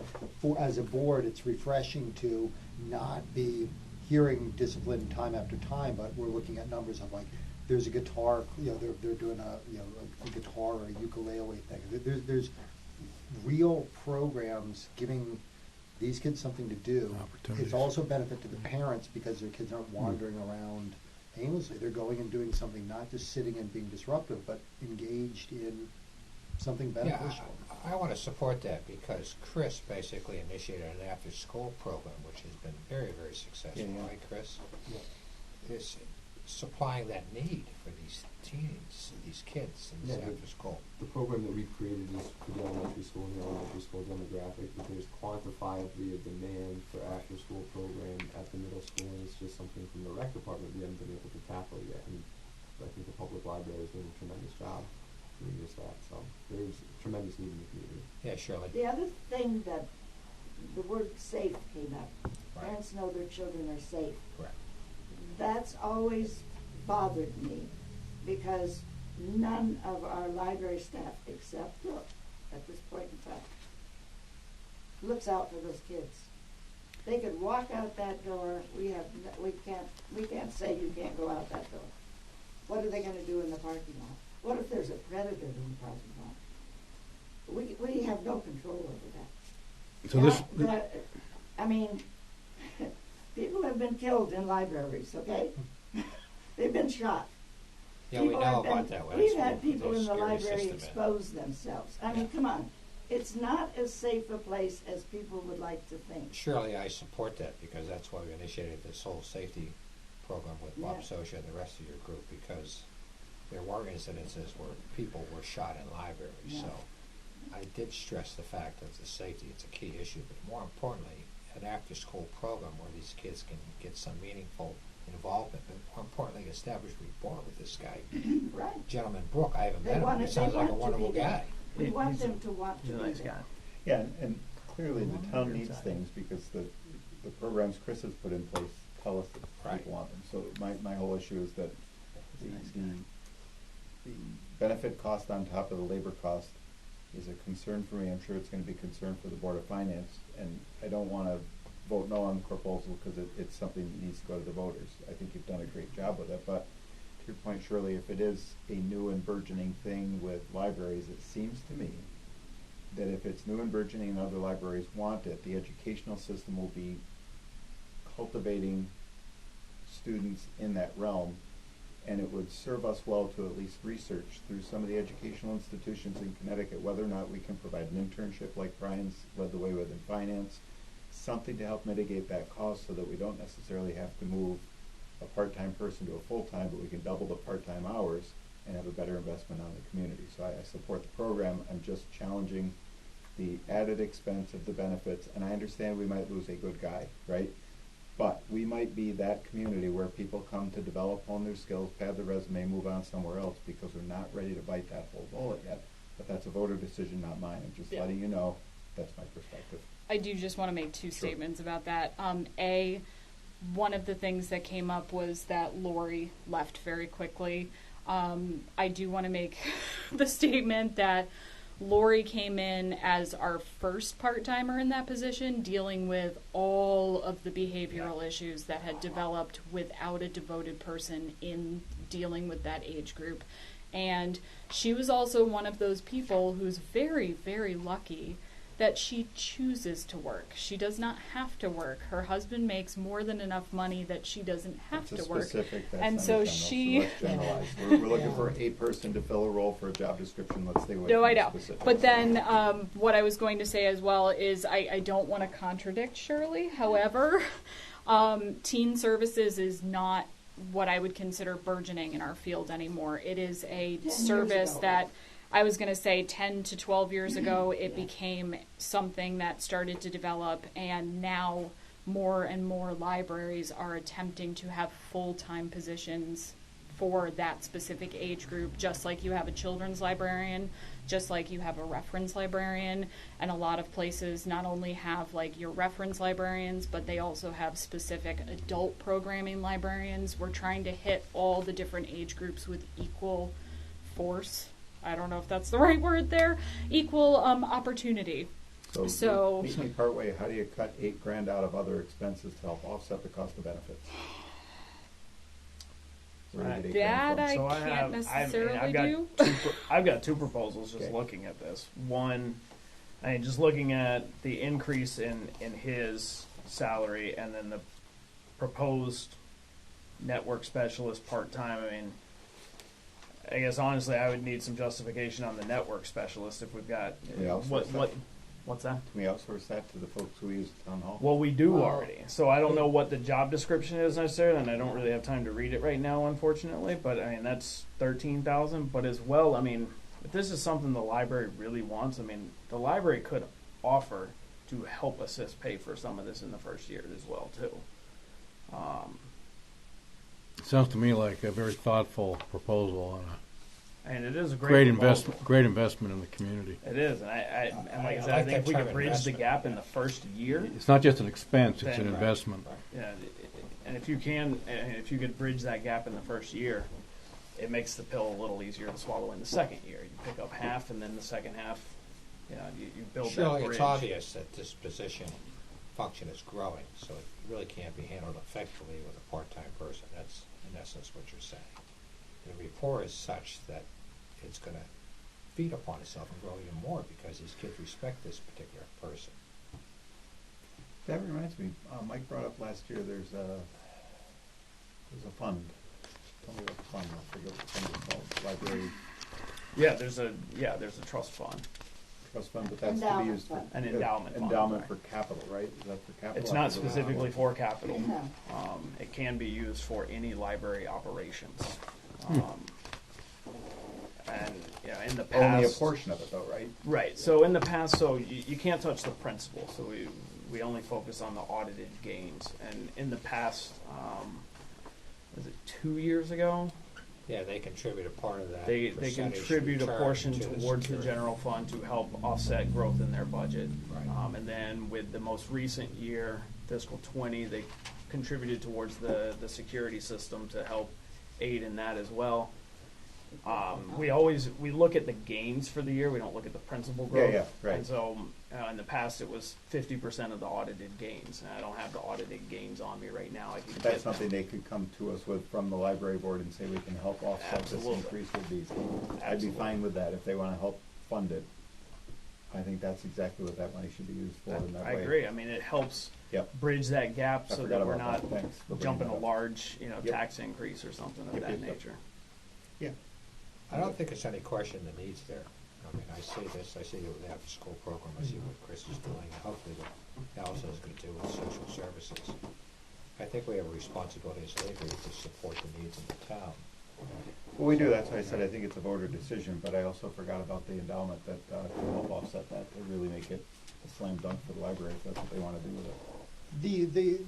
S13: as a board, it's refreshing to not be hearing discipline time after time, but we're looking at numbers of like, there's a guitar, they're doing a guitar or a ukulele thing. There's real programs giving these kids something to do. It's also a benefit to the parents because their kids aren't wandering around aimlessly. They're going and doing something, not just sitting and being disruptive, but engaged in something beneficial.
S1: Yeah, I want to support that because Chris basically initiated an after-school program, which has been very, very successful, right, Chris? Yeah. Is supplying that need for these teens, these kids, in this after-school.
S10: The program that we've created is for the elementary school and the elementary school demographic, but there's quantifiably a demand for after-school program at the middle school, and it's just something from the rec department we haven't been able to tackle yet. And I think the public library is doing a tremendous job doing just that. So there's tremendous need in the community.
S1: Yeah, Shirley.
S3: The other thing that the word safe came up.
S1: Right.
S3: Parents know their children are safe.
S1: Correct.
S3: That's always bothered me because none of our library staff, except Brooke, at this point in time, looks out for those kids. They could walk out that door. We can't say you can't go out that door. What are they going to do in the parking lot? What if there's a predator in the parking lot? We have no control over that.
S6: So
S3: I mean, people have been killed in libraries, okay? They've been shot.
S1: Yeah, we know about that.
S3: We've had people in the library expose themselves. I mean, come on. It's not as safe a place as people would like to think.
S1: Surely I support that because that's why we initiated this whole safety program with Bob Sosha and the rest of your group, because there were incidences where people were shot in libraries.
S3: Yeah.
S1: So I did stress the fact of the safety. It's a key issue, but more importantly, an after-school program where these kids can get some meaningful involvement, but more importantly, establish rapport with this guy.
S3: Right.
S1: Gentleman Brooke, I haven't met him. He sounds like a wonderful guy.
S3: We want them to want to be there.
S4: Yeah, and clearly the town needs things because the programs Chris has put in place tell us that people want them. So my whole issue is that the benefit cost on top of the labor cost is a concern for me. I'm sure it's going to be a concern for the Board of Finance, and I don't want to vote no on the proposal because it's something that needs to go to the voters. I think you've done a great job with it, but to your point, Shirley, if it is a new and burgeoning thing with libraries, it seems to me that if it's new and burgeoning and other libraries want it, the educational system will be cultivating students in that realm, and it would serve us well to at least research through some of the educational institutions in Connecticut whether or not we can provide an internship like Brian's led the way with in finance, something to help mitigate that cost so that we don't necessarily have to move a part-time person to a full-time, but we can double the part-time hours and have a better investment on the community. So I support the program. I'm just challenging the added expense of the benefits, and I understand we might lose a good guy, right? But we might be that community where people come to develop on their skills, pad their resume, move on somewhere else because we're not ready to bite that whole bullet yet. But that's a voter decision, not mine. I'm just letting you know that's my perspective.
S11: I do just want to make two statements about that. One of the things that came up was that Lori left very quickly. I do want to make the statement that Lori came in as our first part-timer in that position, dealing with all of the behavioral issues that had developed without a devoted person in dealing with that age group. And she was also one of those people who's very, very lucky that she chooses to work. She does not have to work. Her husband makes more than enough money that she doesn't have
S4: That's
S11: to work.
S4: specific, that's
S11: And
S4: not
S11: so
S4: a general,
S11: she-
S4: let's generalize. We're looking for a person to fill a role for a job description, let's stay away
S11: No,
S4: from
S11: I
S4: the
S11: know.
S4: specifics.
S11: But then what I was going to say as well is I don't want to contradict Shirley. However, teen services is not what I would consider burgeoning in our field anymore. It is a
S3: 10 years
S11: service
S3: ago.
S11: that I was going to say 10 to 12 years ago, it became something that started to develop, and now more and more libraries are attempting to have full-time positions for that specific age group, just like you have a children's librarian, just like you have a reference librarian, and a lot of places not only have like your reference librarians, but they also have specific adult programming librarians. We're trying to hit all the different age groups with equal force. I don't know if that's the right word there. Equal opportunity. So
S4: meet me partway. How do you cut $8,000 out of other expenses to help offset the cost of benefits? Where do you get $8,000
S11: that
S4: from?
S11: I
S5: So
S11: can't necessarily
S5: I've got
S11: do.
S5: I've got two proposals just
S4: Okay.
S5: looking at this. One, just looking at the increase in his salary and then the proposed network specialist part-time. I mean, I guess honestly I would need some justification on the network specialist if we've got,
S4: Can we outsource that?
S5: what's that?
S4: Can we outsource that to the folks who use town hall?
S5: Well, we do
S8: Well,
S5: already. So I don't know what the job description is necessarily, and I don't really have time to read it right now, unfortunately. But I mean, that's 13,000. But as well, I mean, if this is something the library really wants, I mean, the library could offer to help assist pay for some of this in the first year as well, too.
S6: Sounds to me like a very thoughtful proposal
S5: And it is a
S6: and a
S5: great
S6: investment. Great investment in the community.
S5: It is, and and like I said,
S1: I
S5: I
S1: like
S5: think if
S1: that
S5: we
S1: term
S5: could bridge the
S1: investment.
S5: gap in the first year.
S6: It's not just an expense; it's
S5: Then-
S6: an
S5: Right.
S6: investment.
S5: Yeah, and if you could bridge that gap in the first year, it makes the pill a little easier to swallow in the second year. You pick up half, and then the second half, you build
S1: Surely
S5: that bridge.
S1: it's obvious that this position function is growing, so it really can't be handled effectively with a part-time person. That's in essence what you're saying. The rapport is such that it's going to feed upon itself and grow even more because these kids respect this particular person.
S4: That reminds me, Mike brought up last year, there's a fund. Tell me what the fund, I forget what the fund is called. Library
S5: There's a trust fund.
S4: trust fund, but that's to be
S3: Endowment
S4: used for.
S3: fund.
S5: An endowment fund,
S4: Endowment
S5: right.
S4: for capital, right? Is that for capital?
S5: It's not specifically for capital.
S3: No.
S5: It can be used for any library operations. And in the past,
S4: Only a portion of it though, right?
S5: right. So in the past, you can't touch the principal. So we only focus on the audited gains. And in the past, was it 2 years ago?
S1: Yeah, they contribute a part of that.
S5: They
S1: percentage
S5: contribute a
S1: return
S5: portion
S1: to
S5: towards the
S1: security.
S5: general fund to help offset growth in their budget.
S1: Right.
S5: And then with the most recent year, fiscal 20, they contributed towards the security system to help aid in that as well. We look at the gains for the year. We don't look at the principal growth.
S4: Yeah, right.
S5: And so in the past, it was 50% of the audited gains. And I don't have the audited gains on me right now. I can
S4: That's
S5: get
S4: something
S5: them.
S4: they could come to us with from the library board and say we can help offset
S5: Absolutely.
S4: this increase with these. I'd be
S5: Absolutely.
S4: fine with that if they want to help fund it. I think that's exactly what that money should be used for in that
S5: I
S4: way.
S5: agree. I mean, it helps
S4: Yep.
S5: bridge that gap
S4: I
S5: so
S4: forgot
S5: that we're
S4: about
S5: not
S4: that. Thanks for bringing
S5: jumping
S4: that
S5: a
S4: up.
S5: large,
S4: Yep.
S5: tax increase or something of
S4: Yep,
S5: that
S4: yep, yep.
S5: nature.
S1: I don't think there's any question the needs there. I mean, I see this, I see the after-school program, I see what Chris is doing, and hopefully what Allison is going to do with social services. I think we have a responsibility as library to support the needs of the town.
S4: Well, we do, that's why I said I think it's a voter decision, but I also forgot about the endowment that can help offset that, to really make it a slam dunk for the library if that's what they want to do with it.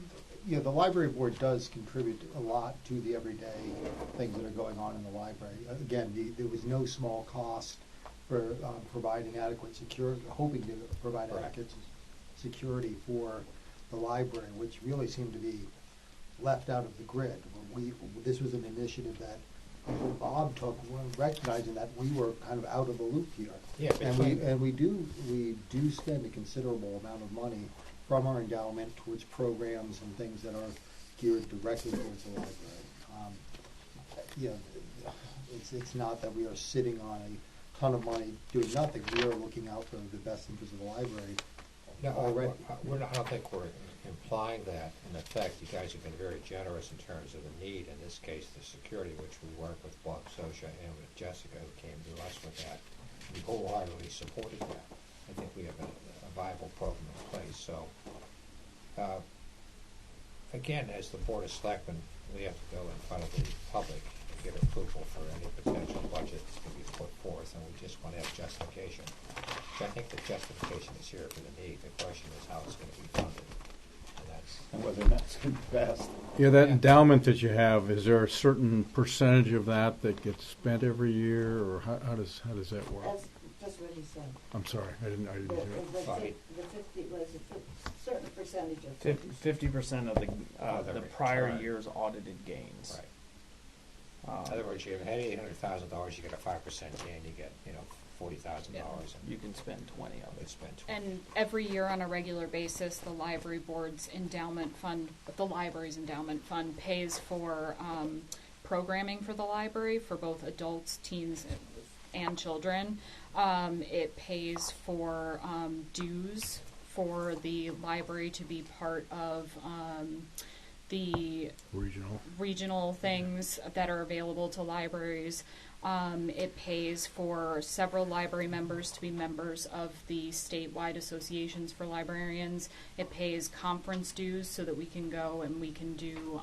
S13: The library board does contribute a lot to the everyday things that are going on in the library. Again, there was no small cost for providing adequate security, hoping to provide
S1: Correct.
S13: adequate security for the library, which really seemed to be left out of the grid. This was an initiative that Bob took, recognizing that we were kind of out of the loop here.
S1: Yeah,
S13: And we do spend a considerable amount of money from our endowment towards programs and things that are geared directly towards the library. It's not that we are sitting on ton of money doing nothing. We are looking out for the best interest of the library.
S1: No,
S13: Already.
S1: I don't think we're implying that. In effect, you guys have been very generous in terms of the need, in this case, the security, which we work with Bob Sosha and with Jessica, who came to us with that. We wholeheartedly supported that. I think we have a viable program in place. So, again, as the Board of Selectmen, we have to go in front of the public to get approval for any potential budget to be put forth, and we just want to have justification. So I think the justification is here for the need. The question is how it's going to be funded. And that's
S4: And whether or not it's going to be passed.
S6: Yeah, that endowment that you have, is there a certain percentage of that that gets spent every year, or how does that work?
S3: That's just what he said.
S6: I'm sorry, I didn't hear it.
S3: The 50 was a certain percentage of
S5: 50% of the prior year's audited gains.
S1: right. In other words, you have had $800,000, you get a 5% gain, you get $40,000, and
S5: You can spend 20 of
S1: you
S5: it.
S1: spend 20.
S11: And every year on a regular basis, the library board's endowment fund, the library's endowment fund pays for programming for the library for both adults, teens, and children. It pays for dues for the library to be part of the regional things that are available to libraries. It pays for several library members to be members of the statewide associations for librarians. It pays conference dues so that we can go and we can do,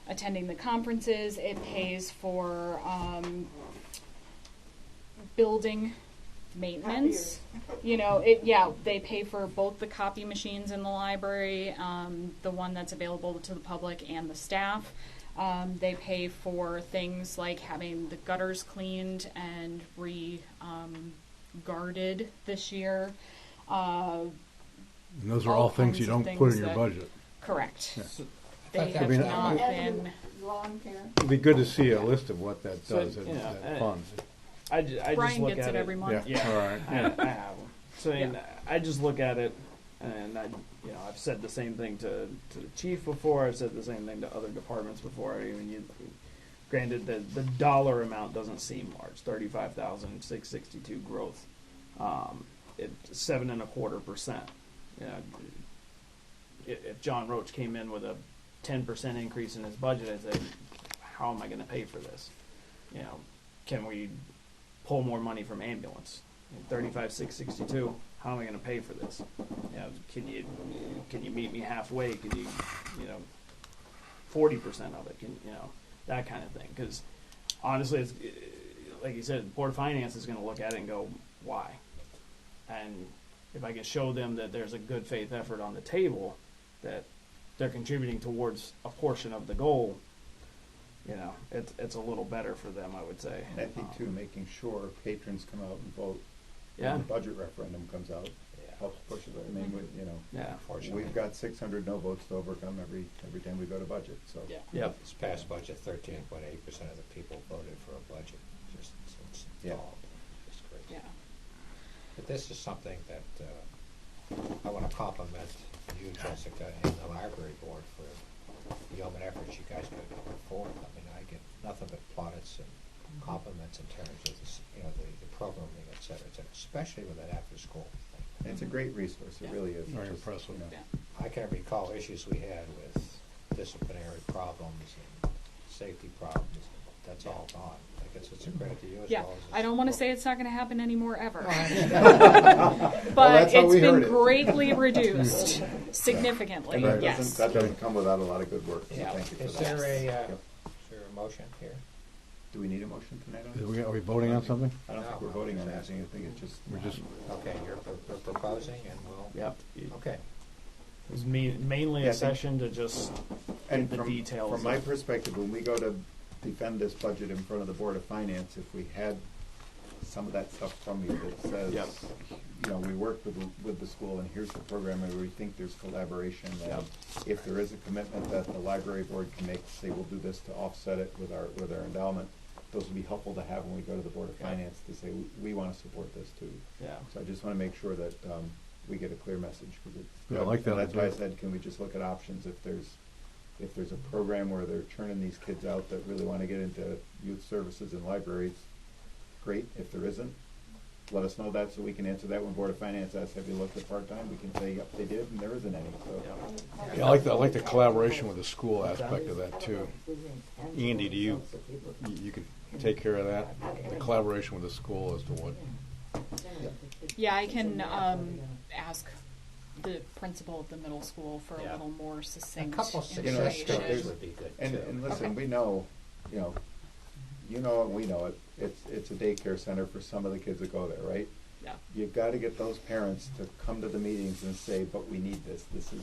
S11: attending the conferences. It pays for building maintenance. They pay for both the copy machines in the library, the one that's available to the public and the staff. They pay for things like having the gutters cleaned and guarded this year.
S6: And those are all things you don't put in your budget.
S11: Correct.
S6: Yeah.
S11: They have not been.
S3: lawn care.
S6: It'd be good to see a list of what that
S5: So,
S6: does, that fund.
S5: I just
S11: Brian
S5: look
S11: gets
S5: at
S11: it every month.
S5: Yeah,
S6: All right.
S5: I have them. So I just look at it, and I've said the same thing to the chief before. I've said the same thing to other departments before. Granted, the dollar amount doesn't seem large, 35,662 growth. It's 7.25%. If John Roach came in with a 10% increase in his budget, I'd say, how am I going to pay for this? Can we pull more money from ambulance? 35,662. How am I going to pay for this? Can you meet me halfway? Can you 40% of it? That kind of thing? Because honestly, it's, like you said, the Board of Finance is going to look at it and go, why? And if I can show them that there's a good faith effort on the table, that they're contributing towards a portion of the goal, it's a little better for them, I would say.
S4: And I think too, making sure patrons come out and vote
S5: Yeah.
S4: when the budget referendum comes out helps push it. I mean,
S1: Unfortunately.
S4: we've got 600 no votes to overcome every time we go to budget. So
S1: Yeah.
S5: Yep.
S1: This past budget, 13.8% of the people voted for a budget. It's all just crazy.
S11: Yeah.
S1: But this is something that I want to compliment you, Jessica, and the library board for the yeoman efforts you guys put forward. I mean, I get nothing but plaudits and compliments in terms of this, the programming, et cetera, especially with that after school thing.
S4: and it's a great resource. It really is.
S6: Very
S4: Just,
S6: impressive.
S1: I can recall issues we had with disciplinary problems and safety problems. That's all gone. I guess it's a credit to you as
S11: Yeah,
S1: well as
S11: I don't want to say it's not going to happen anymore ever,
S4: Well,
S11: but
S4: that's how
S11: it's
S4: we
S11: been
S4: heard it.
S11: greatly reduced significantly.
S4: And that
S11: Yes.
S4: doesn't come without a lot of good work. So
S1: Yeah.
S4: thank you for
S1: Is
S4: that.
S1: there a motion here?
S4: Do we need a motion tonight on this?
S6: Are we voting on something?
S4: I don't think
S1: No,
S4: we're voting on
S1: I'm
S4: anything. I think it's just.
S6: We're just,
S1: Okay, we're proposing and we'll.
S5: Yep.
S1: Okay.
S5: It was mainly
S4: Yeah, I
S5: a
S4: think-
S5: session to just
S4: And
S5: the
S4: from,
S5: details
S4: From my
S5: of-
S4: perspective, when we go to defend this budget in front of the Board of Finance, if we had some of that stuff from you that says,
S5: Yep.
S4: We worked with the school and here's the program and we think there's collaboration, and
S5: Yep.
S4: if there is a commitment that the library board can make, say we'll do this to offset it with our endowment, those would be helpful to have when we go to the Board of Finance to say, we want to support this too.
S5: Yeah.
S4: So I just want to make sure that we get a clear message. 'Cause
S6: Yeah, I like that
S4: and that's why I
S6: idea.
S4: said, can we just look at options if there's a program where they're churning these kids out that really want to get into youth services and libraries, great. If there isn't, let us know that so we can answer that when Board of Finance asks, have you looked at part-time? We can say, yep, they did, and there isn't any, so.
S6: Yeah, I like the collaboration with the school aspect of that too. Andy, do you can take care of that? The collaboration with the school as to what?
S11: Yeah, I can ask the principal of the middle school for a little more
S1: A
S11: succinct
S1: couple
S11: information.
S1: suggestions would be good too.
S4: And listen, we know, you know it, we know it. It's a daycare center for some of the kids that go there, right?
S11: Yeah.
S4: You've got to get those parents to come to the meetings and say, but we need this. This is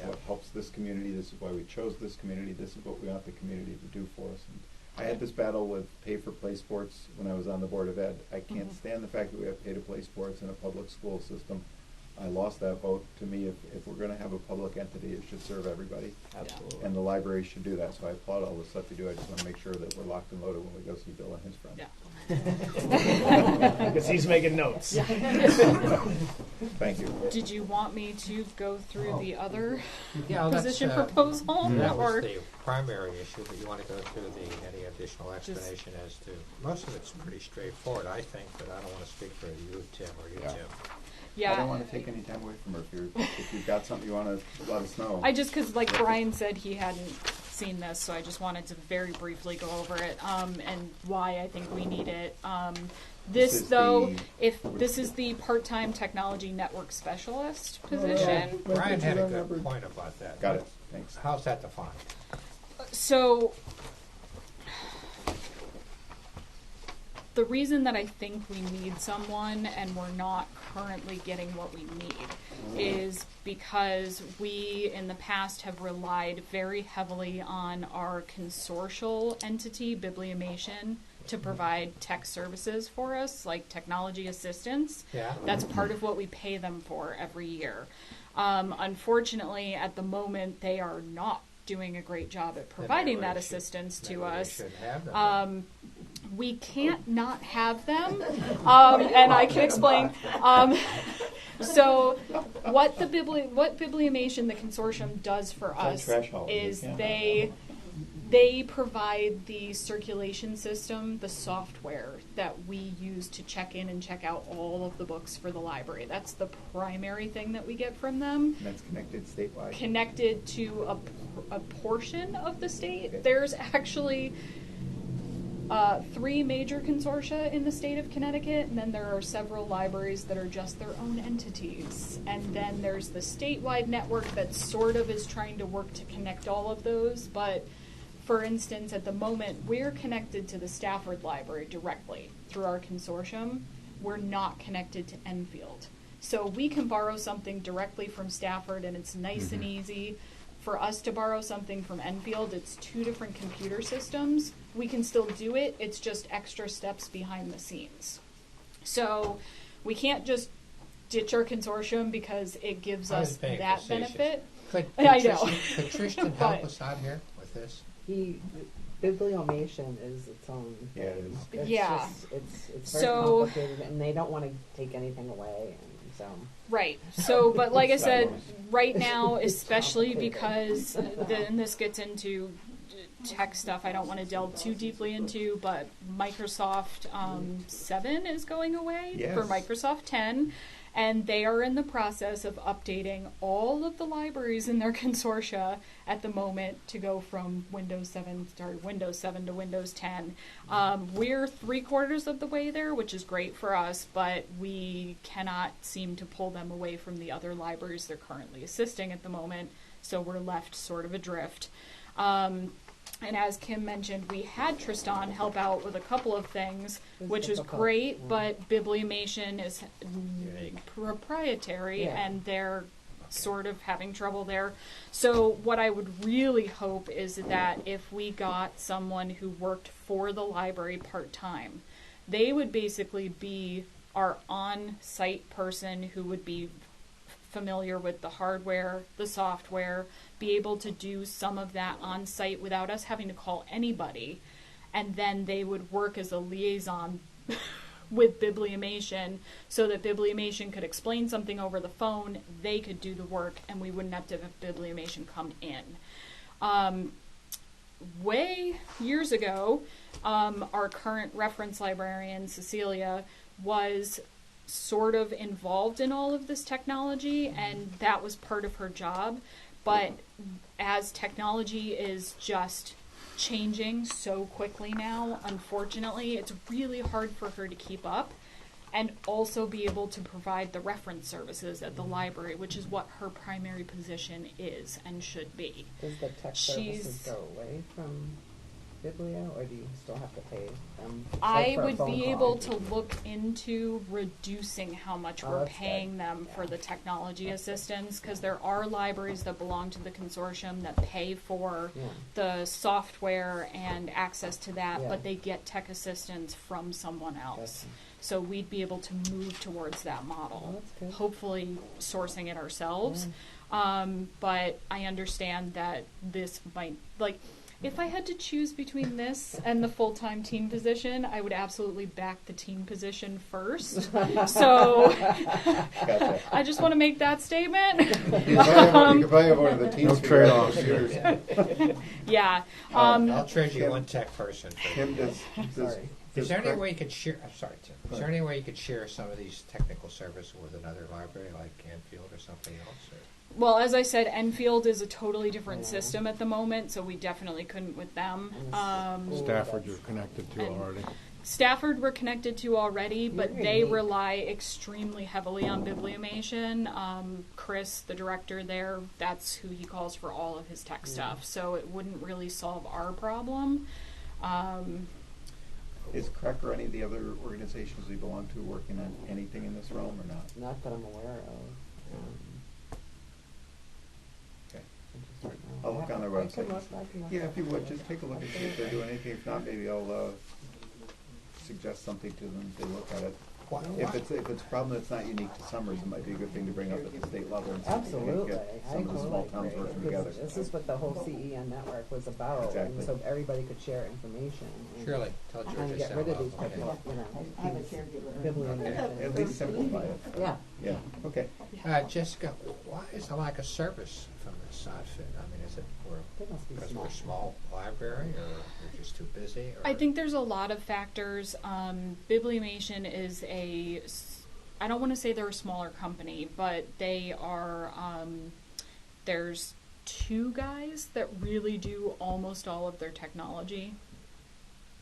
S4: what helps this community. This is why we chose this community. This is what we want the community to do for us. And I had this battle with pay-for-play sports when I was on the Board of Ed. I can't stand the fact that we have pay-to-play sports in a public school system. I lost that vote. To me, if we're going to have a public entity, it should serve everybody.
S1: Absolutely.
S4: And the library should do that. So I applaud all the stuff you do. I just want to make sure that we're locked and loaded when we go see Bill and his friends.
S11: Yeah.
S5: Because he's making notes.
S4: Thank you.
S11: Did you want me to go through the other
S1: Yeah,
S11: position proposal?
S1: That
S11: or?
S1: was the primary issue, but you want to go through any additional explanation as to, most of it's pretty straightforward, I think, but I don't want to speak for you, Tim, or you, Tim.
S11: Yeah.
S4: I don't want to take any time away from her. If you've got something you want to let us know.
S11: I just, because like Brian said, he hadn't seen this, so I just wanted to very briefly go over it and why I think we need it. This is the part-time technology network specialist position.
S1: Brian had a good point about that.
S4: Got it. Thanks.
S1: How's that defined?
S11: So the reason that I think we need someone and we're not currently getting what we need is because we in the past have relied very heavily on our consortial entity, Bibliomation, to provide tech services for us, like technology assistance.
S1: Yeah.
S11: That's part of what we pay them for every year. Unfortunately, at the moment, they are not doing a great job at providing that assistance to us.
S1: We should have them.
S11: We can't not have them, and I can explain. So, what Bibliomation, the consortium, does for us is they provide the circulation system, the software that we use to check in and check out all of the books for the library. That's the primary thing that we get from them.
S4: And that's connected statewide?
S11: Connected to a portion of the state. Okay. There's actually 3 major consortia in the state of Connecticut, and then there are several libraries that are just their own entities. And then there's the statewide network that sort of is trying to work to connect all of those, but for instance, at the moment, we're connected to the Stafford Library directly through our consortium. We're not connected to Enfield. So we can borrow something directly from Stafford, and it's nice and easy. For us to borrow something from Enfield, it's 2 different computer systems. We can still do it. It's just extra steps behind the scenes. So we can't just ditch our consortium because it gives us that benefit. I know.
S1: Could Tristan help us out here with this?
S8: Bibliomation is its own.
S4: Yeah, it is.
S8: It's very complicated, and they don't want to take anything away.
S11: Right. So, but like I said, right now, especially because then this gets into tech stuff I don't want to delve too deeply into, but Microsoft 7 is going away for Microsoft 10. And they are in the process of updating all of the libraries in their consortia at the moment to go from Windows 7 to Windows 10. We're 3/4 of the way there, which is great for us, but we cannot seem to pull them away from the other libraries they're currently assisting at the moment, so we're left sort of adrift. And as Kim mentioned, we had Tristan help out with a couple of things, which was great, but Bibliomation is proprietary, and they're sort of having trouble there. So what I would really hope is that if we got someone who worked for the library part-time, they would basically be our on-site person who would be familiar with the hardware, the software, be able to do some of that on site without us having to call anybody, and then they would work as a liaison with Bibliomation so that Bibliomation could explain something over the phone, they could do the work, and we wouldn't have to have Bibliomation come in. way years ago, our current reference librarian, Cecilia, was sort of involved in all of this technology, and that was part of her job. But as technology is just changing so quickly now, unfortunately, it's really hard for her to keep up and also be able to provide the reference services at the library, which is what her primary position is and should be.
S8: Does the tech services go away from Biblio, or do you still have to pay them?
S11: I
S8: for a
S11: would
S8: phone
S11: be
S8: call?
S11: able to look into reducing how much
S8: Oh,
S11: we're
S8: that's
S11: paying
S8: good.
S11: them for the technology assistance, because there are libraries that belong to the consortium that pay for
S8: Yeah.
S11: the software and access to that,
S8: Yeah.
S11: but they get tech assistance from someone else.
S8: Gotcha.
S11: So we'd be able to move towards that model,
S8: Oh, that's good.
S11: hopefully sourcing it ourselves.
S8: Yeah.
S11: But I understand that this might, like, if I had to choose between this and the full-time team position, I would absolutely back the team position first. So
S4: Gotcha.
S11: I just want to make that statement.
S4: You could probably have one of the teams.
S6: No
S4: figure out
S6: trade-offs
S4: computers.
S11: Yeah.
S1: I'll trade you one tech person.
S4: Kim, does,
S8: Sorry.
S1: Is there any
S4: correct-
S1: way you could share, I'm sorry, Tim, is there any way you could share some of these technical services with another library, like Canfield or something else? Or?
S11: Well, as I said, Enfield is a totally different
S8: Yeah.
S11: system at the moment, so we definitely couldn't with them.
S6: Stafford you're connected to
S11: and-
S6: already.
S11: Stafford we're connected to already, but
S8: You're
S11: they
S8: unique.
S11: rely extremely heavily on Bibliomation. Chris, the director there, that's who he calls for all of his tech stuff, so it wouldn't really solve our problem.
S4: Is CREC or any of the other organizations we belong to working on anything in this realm or not?
S8: Not that I'm aware of.
S4: Okay.
S8: I just don't know.
S4: I'll look on their
S8: I can
S4: website.
S8: look, I can look.
S4: Yeah, if you would, just take a look and see if they're doing anything. If not, maybe I'll suggest something to them if they look at it. If it's a problem that's not unique to Summers, it might be a good thing to bring up at the state level and see if we can
S8: Absolutely.
S4: get
S8: I
S4: some of the small
S8: totally
S4: towns
S8: agree.
S4: working
S8: Because
S4: together.
S8: this is what the whole CEN network was about,
S4: Exactly.
S8: and so everybody could share information. And
S1: Shirley, tell George
S8: and
S1: I
S8: get
S1: said
S8: rid of
S1: hello.
S8: these type of, you know,
S3: I have a caregiver.
S8: Bibliomation.
S4: At least simplify it.
S8: Yeah.
S4: Yeah, okay.
S1: Jessica, why is there lack of service from this outfit? I mean, is it
S8: They must be
S1: because
S8: small.
S1: we're a small library, or we're just too busy? Or?
S11: I think there's a lot of factors. Bibliomation is I don't want to say they're a smaller company, but they are, there's two guys that really do almost all of their technology,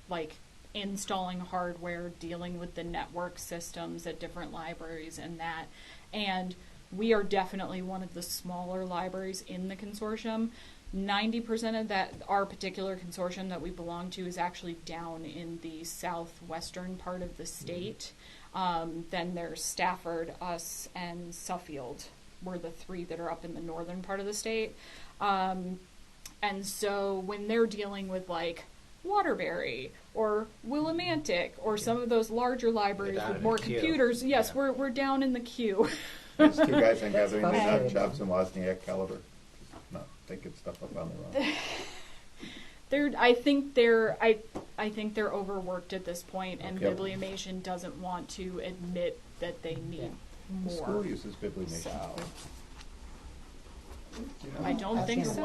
S11: like installing hardware, dealing with the network systems at different libraries and that. And we are definitely one of the smaller libraries in the consortium. 90% of that, our particular consortium that we belong to, is actually down in the southwestern part of the state. Then there's Stafford, us, and Suffield. We're the three that are up in the northern part of the state. And so when they're dealing with like Waterbury or Willimantic or some of those larger libraries
S1: down
S11: with
S1: in
S11: more
S1: the queue.
S11: computers, yes,
S1: Yeah.
S11: we're down in the queue.
S4: There's two guys I'm gathering, they have
S8: frustrating.
S4: jobs in Wozniak caliber. Just not thinking stuff up on their own.
S11: I think they're overworked at this point, and
S4: Yep.
S11: Bibliomation doesn't want to admit that they need
S4: The
S11: more.
S4: school uses Bibliomation.
S11: So
S4: You know?
S11: I don't think so.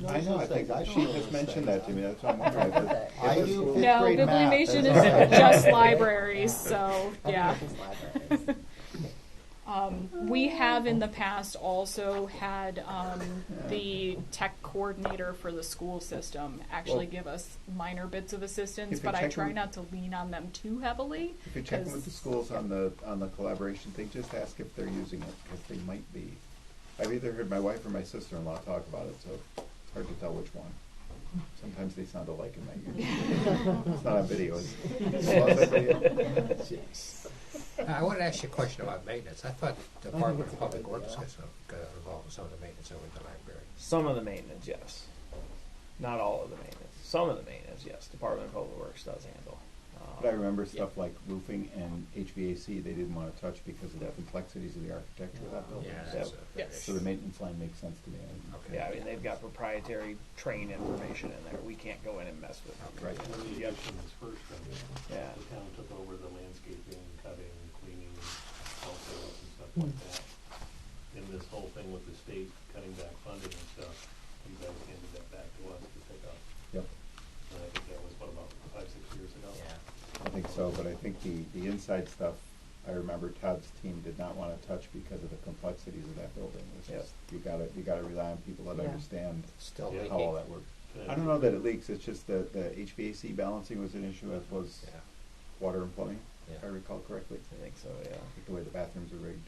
S4: I know, I think, she just mentioned that to me, that's why I'm wondering. if it-
S13: I
S4: if it's-
S13: do.
S11: No,
S13: grade math,
S11: Bibliomation
S13: that's
S11: is just libraries, so yeah.
S8: Just libraries.
S11: We have in the past also had the tech coordinator for the school system actually
S4: Well,
S11: give us minor bits of assistance,
S4: if you
S11: but I
S4: check
S11: try
S4: with-
S11: not to lean on them too heavily.
S4: If you're checking with the
S11: 'cause-
S4: schools on the collaboration thing, just ask if they're using it, because they might be. I've either heard my wife or my sister-in-law talk about it, so it's hard to tell which one. Sometimes they sound alike in my ears. It's not on video.
S1: I wanted to ask you a question about maintenance. I thought the Department of Public Works got involved with some of the maintenance over the library.
S5: Some of the maintenance, yes. Not all of the maintenance. Some of the maintenance, yes. Department of Public Works does handle.
S4: But I remember stuff like roofing and HVAC, they didn't want to touch because of the complexities of the architecture of that building.
S1: Yeah,
S4: So-
S1: that's a big
S11: Yes.
S4: So the maintenance line makes sense to me.
S1: Okay.
S5: Yeah, I mean, they've got proprietary train information in there. We can't go in and mess with it.
S4: Right.
S2: When the addition was first done,
S5: Yeah.
S2: the town took over the landscaping, cutting, cleaning, also and stuff like that. In this whole thing with the state cutting back funding and stuff, you guys handed that back to us to pick up.
S4: Yep.
S2: And I think that was, what, about 5-6 years ago?
S1: Yeah.
S4: I think so, but I think the inside stuff, I remember Todd's team did not want to touch because of the complexities of that building. It's
S1: Yep.
S4: just, you gotta rely on people that
S8: Yeah.
S4: understand
S1: Still
S2: Yeah.
S4: how all
S1: leaking.
S4: that works.
S2: And
S4: I don't know that it leaks, it's just that the HVAC balancing was an issue, as was
S1: Yeah.
S4: water and plumbing,
S1: Yeah.
S4: if I recall correctly.
S5: I think so, yeah.
S4: Like the way the bathrooms are rigged.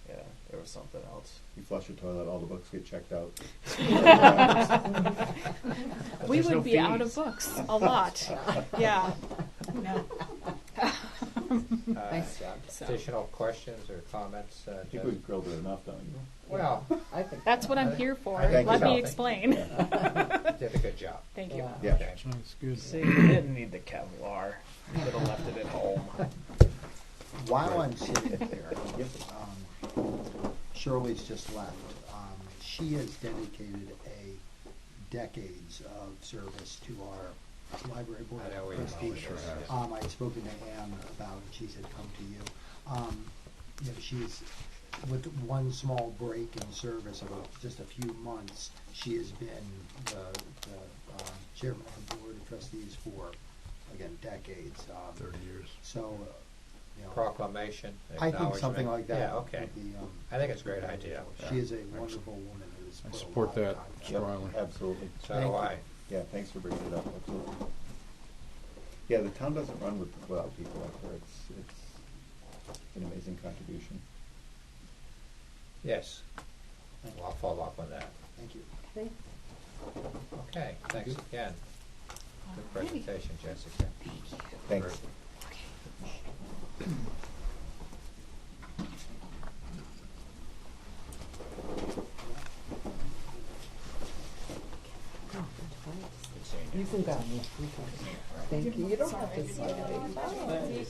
S5: Yeah, there was something else.
S4: You flush a toilet, all the books get checked out.
S11: We
S5: there's
S11: would
S5: no
S11: be out of
S5: fees.
S11: books a lot. Yeah.
S8: Thanks, John.
S11: So
S1: Additional questions or comments?
S4: I think we've grilled it enough, don't you?
S1: Well,
S8: I think
S11: that's what I'm here for.
S1: I think
S11: Let
S1: so.
S11: me explain.
S1: did a good job.
S11: Thank you.
S8: Yeah.
S1: Okay.
S6: That's good.
S5: See, you didn't need the Kevlar. You could have left it at home.
S13: While I'm sitting there, Shirley's just left. She has dedicated decades of service to our library board
S1: I know we
S13: of trustees.
S1: sure have.
S13: I had spoken to Anne about it. She said, "Come to you." She's with one small break in service of just a few months. She has been the chairman of the board of trustees for, again, decades.
S6: 30 years.
S13: So,
S1: Proclamation,
S13: I think something
S1: acknowledgement.
S13: like that.
S1: Yeah, okay.
S13: would be,
S1: I think it's a great idea.
S13: She is a wonderful woman who's
S6: I
S13: put a
S6: support
S13: lot of
S6: that
S13: time
S4: Yep,
S6: strongly.
S4: absolutely.
S1: So do I.
S4: Yeah, thanks for bringing it up, absolutely. Yeah, the town doesn't run without people like her. It's an amazing contribution.
S1: Yes. Well, I'll follow up on that.
S13: Thank you.
S8: Okay.
S1: Okay, thanks again. Good presentation, Jessica.
S4: Thanks.
S8: You can go. Thank you. You don't have to sign it.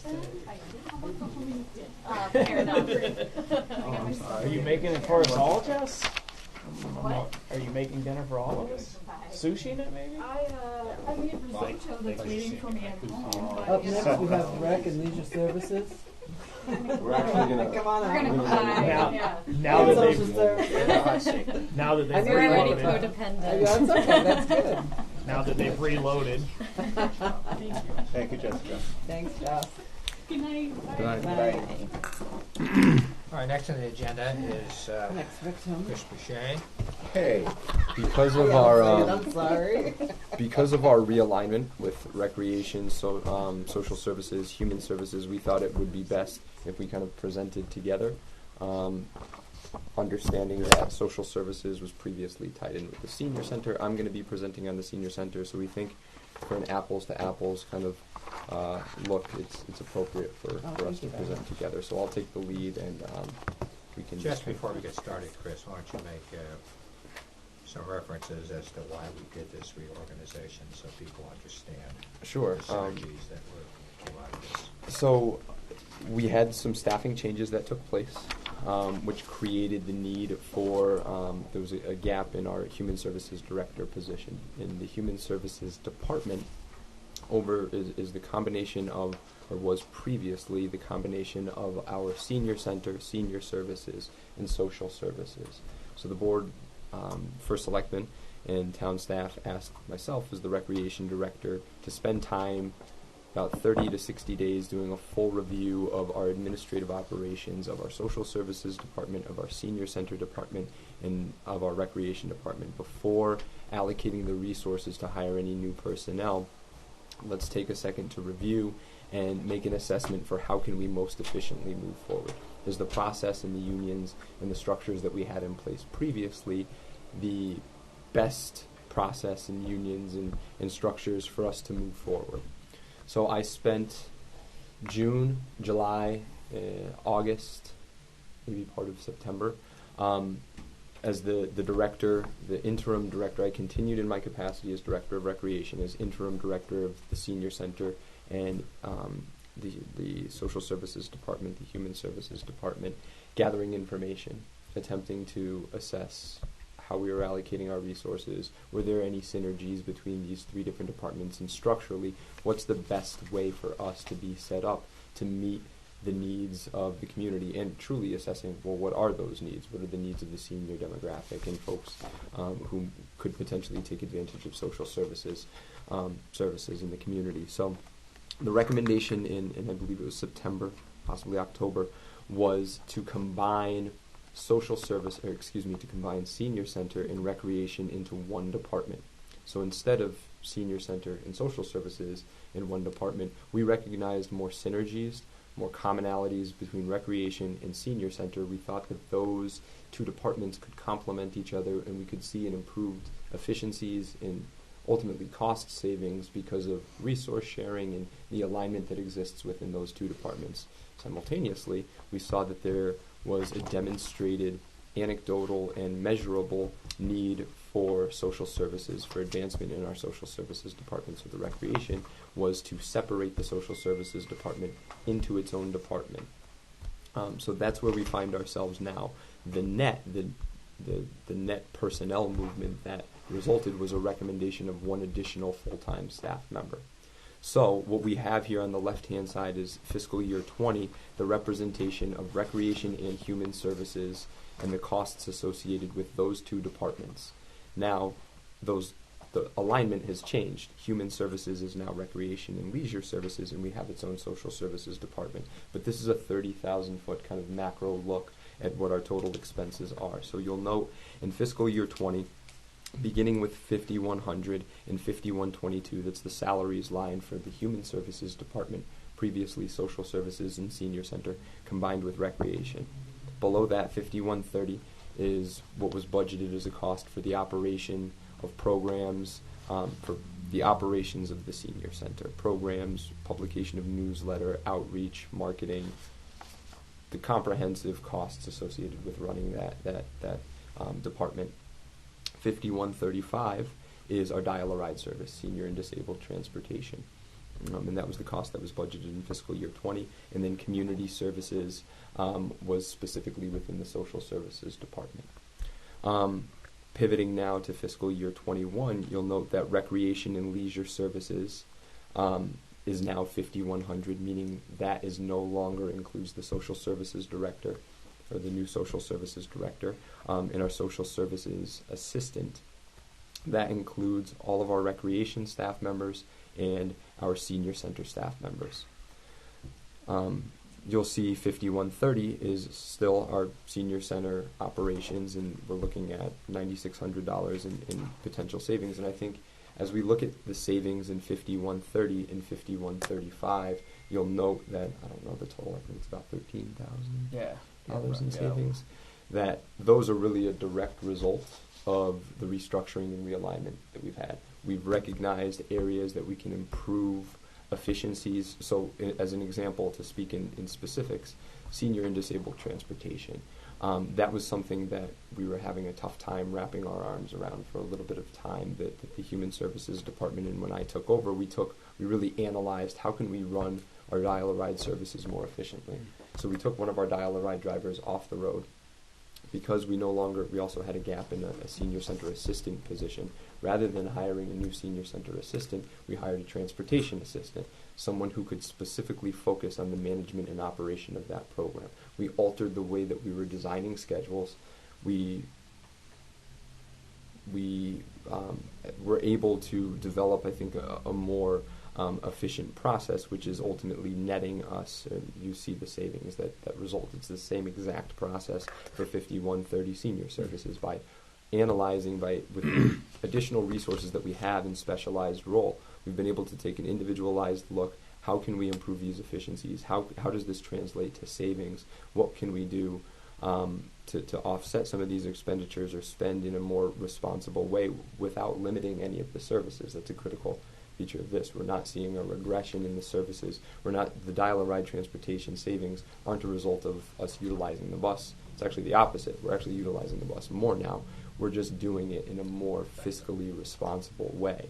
S9: Fair enough.
S5: Are you making it for us all, Jess?
S9: What?
S5: Are you making dinner for all of us? Sushi in it, maybe?
S14: I made risotto that's waiting for me at home. But,
S8: Up
S14: you
S8: next,
S14: know,
S8: we have rec and leisure services.
S10: We're actually gonna.
S8: Come on
S14: we're
S8: out.
S14: gonna combine.
S5: Now-
S14: Yeah.
S5: Now that
S8: Social
S5: they've
S8: services.
S5: now that
S8: I
S5: they've
S8: knew you were
S11: Already
S8: ready.
S5: reloaded,
S11: codependent.
S8: That's okay. That's good.
S5: now that they've reloaded,
S4: Thank you, Jessica.
S8: Thanks, Josh.
S14: Good night.
S6: Good night.
S8: Bye.
S1: All right, next on the agenda is
S8: Next victim.
S1: Chris Boucher.
S10: Hey, because of
S8: Yeah,
S10: our
S8: I'm sorry.
S10: because of our realignment with recreation, social services, human services, we thought it would be best if we kind of presented together. Understanding that social services was previously tied in with the senior center, I'm going to be presenting on the senior center, so we think for an apples to apples kind of look, it's appropriate for us
S8: thank
S10: to
S8: you very
S10: present together. So I'll take the lead, and we can
S1: Just before we get started, Chris, why don't you make some references as to why we did this reorganization so people understand
S10: Sure.
S1: the synergies that came out of this.
S10: So we had some staffing changes that took place, which created the need for, there was a gap in our human services director position. In the human services department, is the combination of, or was previously the combination of our senior center, senior services, and social services. So the board, for selectmen and town staff, asked myself as the recreation director to spend time, about 30 to 60 days, doing a full review of our administrative operations, of our social services department, of our senior center department, and of our recreation department before allocating the resources to hire any new personnel. Let's take a second to review and make an assessment for how can we most efficiently move forward. Is the process and the unions and the structures that we had in place previously the best process and unions and structures for us to move forward? So I spent June, July, August, maybe part of September, as the director, the interim director. I continued in my capacity as director of recreation, as interim director of the senior center and the social services department, the human services department, gathering information, attempting to assess how we were allocating our resources. Were there any synergies between these three different departments? And structurally, what's the best way for us to be set up to meet the needs of the community and truly assessing, well, what are those needs? What are the needs of the senior demographic and folks who could potentially take advantage of social services in the community? So the recommendation in I believe it was September, possibly October, was to combine to combine senior center and recreation into one department. So instead of senior center and social services in one department, we recognized more synergies, more commonalities between recreation and senior center. We thought that those two departments could complement each other, and we could see an improved efficiencies and ultimately cost savings because of resource sharing and the alignment that exists within those two departments. Simultaneously, we saw that there was a demonstrated anecdotal and measurable need for social services, for advancement in our social services department. So the recreation was to separate the social services department into its own department. So that's where we find ourselves now. The net personnel movement that resulted was a recommendation of one additional full-time staff member. So what we have here on the left-hand side is fiscal year 20, the representation of recreation and human services and the costs associated with those two departments. Now, the alignment has changed. Human services is now recreation and leisure services, and we have its own social services department. But this is a 30,000-foot kind of macro look at what our total expenses are. So you'll note in fiscal year 20, beginning with 5100 and 5122, that's the salaries line for the human services department, previously social services and senior center, combined with recreation. Below that, 5130 is what was budgeted as a cost for the operation of programs, for the operations of the senior center, programs, publication of newsletter, outreach, marketing, the comprehensive costs associated with running that department. 5135 is our dial-a-ride service, senior and disabled transportation. And that was the cost that was budgeted in fiscal year 20. And then community services was specifically within the social services department. Pivoting now to fiscal year 21, you'll note that recreation and leisure services is now 5100, meaning that is no longer includes the social services director or the new social services director and our social services assistant. That includes all of our recreation staff members and our senior center staff members. You'll see 5130 is still our senior center operations, and we're looking at $9,600 in potential savings. And I think as we look at the savings in 5130 and 5135, you'll note that, I don't know the total, I think it's about $13,000 in savings, that those are really a direct result of the restructuring and realignment that we've had. We've recognized areas that we can improve efficiencies. So as an example, to speak in specifics, senior and disabled transportation. That was something that we were having a tough time wrapping our arms around for a little bit of time, that the Human Services Department, and when I took over, we really analyzed how can we run our dial-a-ride services more efficiently. So we took one of our dial-a-ride drivers off the road because we also had a gap in a senior center assistant position. Rather than hiring a new senior center assistant, we hired a transportation assistant, someone who could specifically focus on the management and operation of that program. We altered the way that we were designing schedules. We were able to develop, I think, a more efficient process, which is ultimately netting us. You see the savings that result. It's the same exact process for 5130 senior services by analyzing with additional resources that we have in specialized role. We've been able to take an individualized look. How can we improve these efficiencies? How does this translate to savings? What can we do to offset some of these expenditures or spend in a more responsible way without limiting any of the services? That's a critical feature of this. We're not seeing a regression in the services. The dial-a-ride transportation savings aren't a result of us utilizing the bus. It's actually the opposite. We're actually utilizing the bus more now. We're just doing it in a more fiscally responsible way.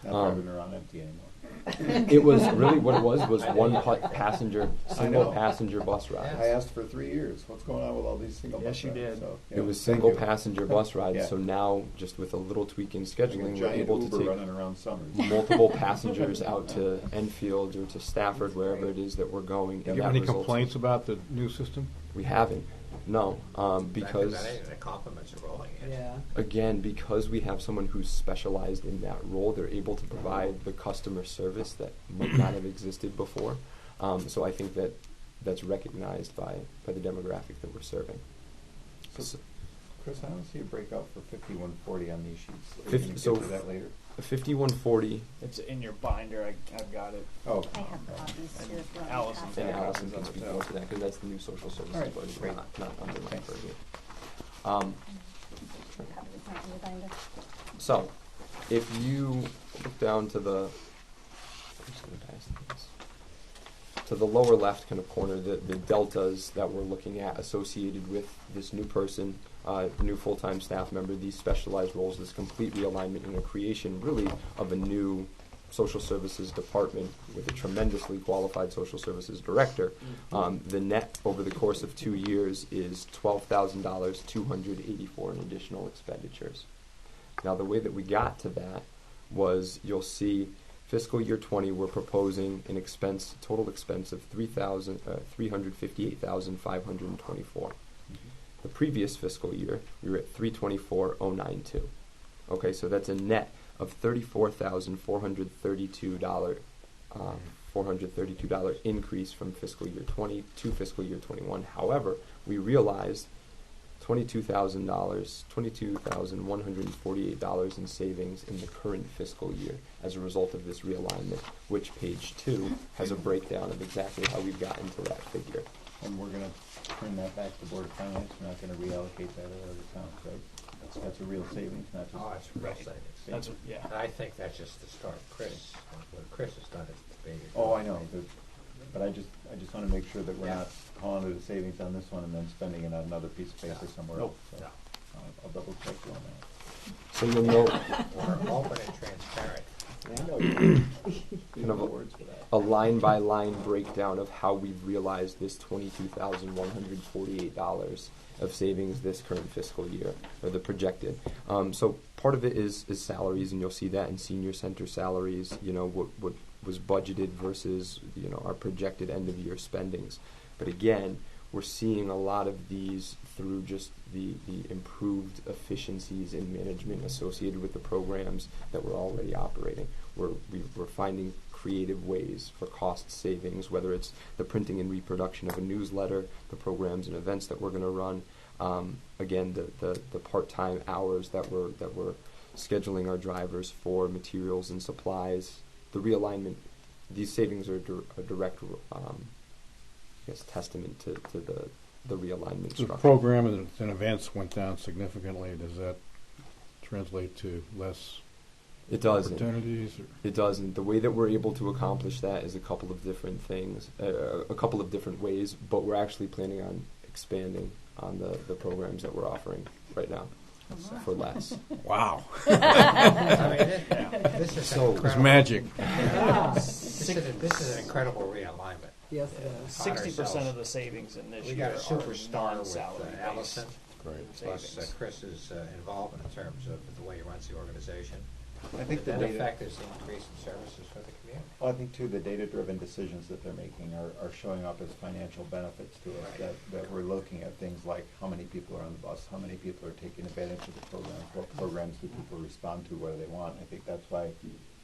S4: Not driving around empty anymore.
S10: It was really what it was one passenger, single
S4: know.
S10: passenger bus ride.
S4: I asked for 3 years. What's going on with all these single
S5: Yes,
S4: bus
S5: you
S4: rides?
S5: did.
S4: So,
S10: It was
S4: thank
S10: single
S4: you.
S10: passenger bus rides.
S4: Yeah.
S10: So now, just with a little tweak in
S4: Like a
S10: scheduling, we're
S4: giant
S10: able
S4: Uber
S10: to
S4: running
S10: take
S4: around Summers.
S10: multiple passengers out to Enfield or to Stafford, wherever it is that we're going.
S6: Do you
S10: and
S6: have
S10: that
S6: any
S10: results-
S6: complaints about the new system?
S10: We haven't. No, because
S1: The compliments are rolling in.
S5: Yeah.
S10: again, because we have someone who's specialized in that role, they're able to provide the customer service that might not have existed before. So I think that that's recognized by the demographic that we're serving.
S4: So, Chris, I don't see a breakout for 5140 on these sheets. Are we
S10: Fif-
S4: going to
S10: so-
S4: get to that later?
S10: The 5140
S5: It's in your binder. I've got it.
S4: Oh,
S12: I have copies too if you want me to
S5: Allison
S12: pass
S10: and
S12: it.
S10: Allison can speak more to that because that's the new social services
S4: All right,
S10: budget,
S4: great.
S10: not under my
S4: Thanks.
S10: purview.
S12: Copy the front in your binder.
S10: So, if you look down to the, I'm just gonna pass these. To the lower left kind of corner, the deltas that we're looking at associated with this new person, new full-time staff member, these specialized roles, this complete realignment and a creation really of a new social services department with a tremendously qualified social services director. The net over the course of 2 years is $12,000, 284 in additional expenditures. Now, the way that we got to that was, you'll see fiscal year 20, we're proposing an total expense of $358,524. The previous fiscal year, we were at $324,092. Okay, so that's a net of $34,432 $432 increase from fiscal year 20 to fiscal year 21. However, we realized $22,148 in savings in the current fiscal year as a result of this realignment, which page 2 has a breakdown of exactly how we've gotten to that figure.
S4: and we're going to turn that back to the Board of Finance. We're not going to reallocate that at other accounts, right? That's a real savings, not just...
S1: Oh, it's real
S5: Right.
S1: savings.
S5: That's yeah.
S1: And I think that's just the start. Chris, what Chris has done is debated.
S4: Oh, I know, but I just want to make sure that we're
S1: Yeah.
S4: not calling it a savings on this one and then spending it on another piece of paper
S1: No.
S4: somewhere
S1: Nope.
S4: else. So
S1: No.
S4: I'll double check you on that.
S10: So you'll note
S1: We're open and transparent.
S4: I know you
S10: kind of
S4: words for that.
S10: a line-by-line breakdown of how we've realized this $22,148 of savings this current fiscal year, or the projected. So part of it is salaries, and you'll see that in senior center salaries, what was budgeted versus, our projected end-of-year spendings. But again, we're seeing a lot of these through just the improved efficiencies in management associated with the programs that we're already operating. We're finding creative ways for cost savings, whether it's the printing and reproduction of a newsletter, the programs and events that we're going to run. Again, the part-time hours that we're scheduling our drivers for, materials and supplies. The realignment, these savings are a direct testament to the realignment
S6: The
S10: structure.
S6: program and events went down significantly. Does that translate to less
S10: It doesn't.
S6: opportunities?
S10: It doesn't. The way that we're able to accomplish that is a couple of different things, a couple of different ways, but we're actually planning on expanding on the programs that we're offering right now for less.
S6: Wow.
S1: I mean, this is
S10: So-
S1: incredible.
S6: It's magic.
S1: This is an incredible realignment.
S8: Yes, it is.
S5: 60% of the savings in this
S1: We
S5: year
S1: got a
S5: are
S1: superstar with
S5: non-salary
S1: Allison,
S6: Great.
S1: plus
S5: savings.
S1: Chris's involvement in terms of the way he runs the organization.
S4: I think
S1: The
S4: the
S1: net
S4: data,
S1: effect is the increase in services for the community.
S4: well, I think too, the data-driven decisions that they're making are showing up as financial benefits to us,
S1: Right.
S4: that we're looking at things like how many people are on the bus, how many people are taking advantage of the program, what programs do people respond to, what do they want. I think that's why,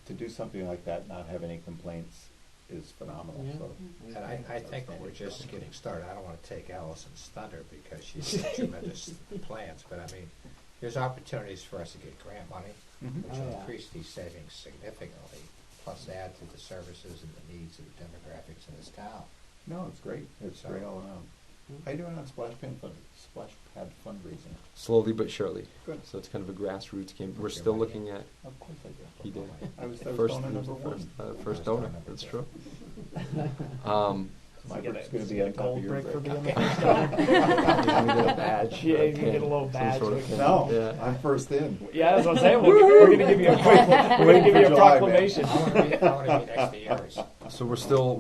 S4: to do something like that, not have any complaints, is phenomenal,
S8: Yeah.
S4: so.
S1: And I think that we're just getting started. I don't want to take Allison's thunder because she's got tremendous plans, but I mean, there's opportunities for us to get grant money,
S4: Mhm.
S1: which
S8: Oh,
S1: will
S8: yeah.
S1: increase these savings significantly, plus add to the services and the needs of the demographics in this town.
S4: No, it's great, it's
S1: So-
S4: great all around. How you doing on Splash Pad fundraising?
S10: Slowly but surely.
S4: Good.
S10: So it's kind of a grassroots campaign. We're
S1: Okay,
S10: still
S1: right.
S10: looking at
S4: Of course I do.
S10: he did.
S4: I was
S10: First,
S4: donor number one.
S10: first
S1: First
S10: donor.
S1: donor number
S10: That's
S1: two.
S10: true.
S4: My
S5: You
S4: work's
S5: get
S4: going
S5: a,
S4: to be
S5: you
S4: on
S5: get a
S4: top of
S5: gold
S4: your
S5: brick for
S4: brick.
S5: being the first guy.
S10: You get a badge.
S5: Yeah,
S10: or a
S5: you can get a
S10: pin,
S5: little
S10: some
S5: badge.
S10: sort of pin.
S4: No,
S10: Yeah.
S4: I'm first in.
S5: Yeah, that's what I'm saying. We're going to give you a we're going to give you a
S4: July, man.
S5: proclamation.
S1: I want to be next to yours.
S10: So we're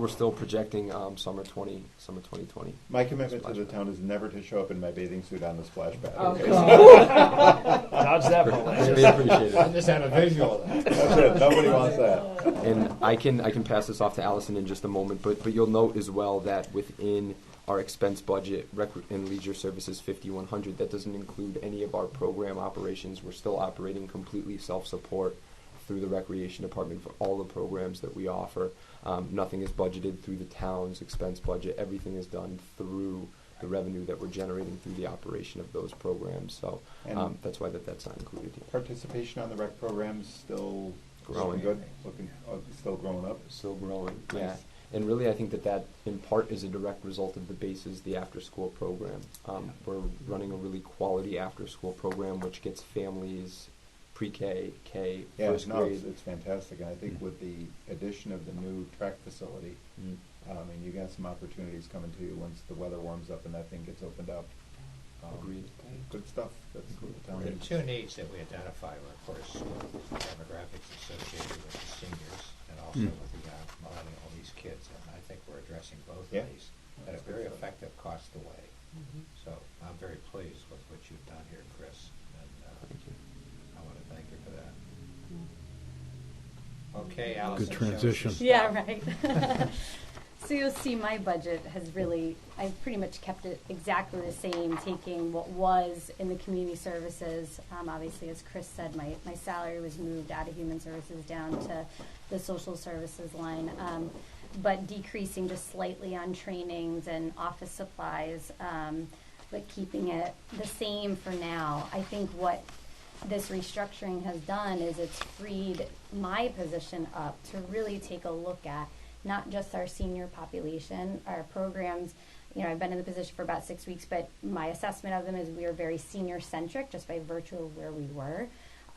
S10: still projecting summer 2020.
S4: My commitment to the town is never to show up in my bathing suit on the splash pad.
S8: Oh,
S4: okay?
S5: Dodge that bullet.
S10: Greatly appreciated.
S1: I just had a visual of that.
S4: That's it. Nobody wants that.
S10: And I can pass this off to Allison in just a moment, but you'll note as well that within our expense budget, Rec and Leisure Services 5100, that doesn't include any of our program operations. We're still operating completely self-support through the Recreation Department for all the programs that we offer. Nothing is budgeted through the town's expense budget. Everything is done through the revenue that we're generating through the operation of those programs. So
S4: And
S10: that's why that's not included here.
S4: participation on the rec programs still
S10: Growing.
S4: good, still growing up.
S10: Still growing,
S4: Nice.
S10: yeah. And really, I think that in part is a direct result of the BASES, the after-school program. We're running a really quality after-school program, which gets families pre-K, K,
S4: Yeah,
S10: first
S4: no,
S10: grade.
S4: it's fantastic. And I think with the addition of the new track facility,
S10: Mm.
S4: and you got some opportunities coming to you once the weather warms up and that thing gets opened up.
S10: Agreed.
S4: Good stuff. That's what the town
S1: The
S4: needs.
S1: two needs that we identify were, of course, demographics associated with the seniors and also with the millennial, these kids. And I think we're addressing both
S4: Yeah.
S1: of these at a very effective cost away. So I'm very pleased with what you've done here, Chris. And
S10: Thank you.
S1: I want to thank you for that. Okay, Allison.
S6: Good
S1: show us
S6: transition.
S1: your
S12: Yeah,
S1: stuff.
S12: right. So you'll see my budget has really, I've pretty much kept it exactly the same, taking what was in the community services. Obviously, as Chris said, my salary was moved out of human services down to the social services line, but decreasing just slightly on trainings and office supplies, but keeping it the same for now. I think what this restructuring has done is it's freed my position up to really take a look at not just our senior population, our programs. You know, I've been in the position for about 6 weeks, but my assessment of them is we are very senior-centric just by virtue of where we were.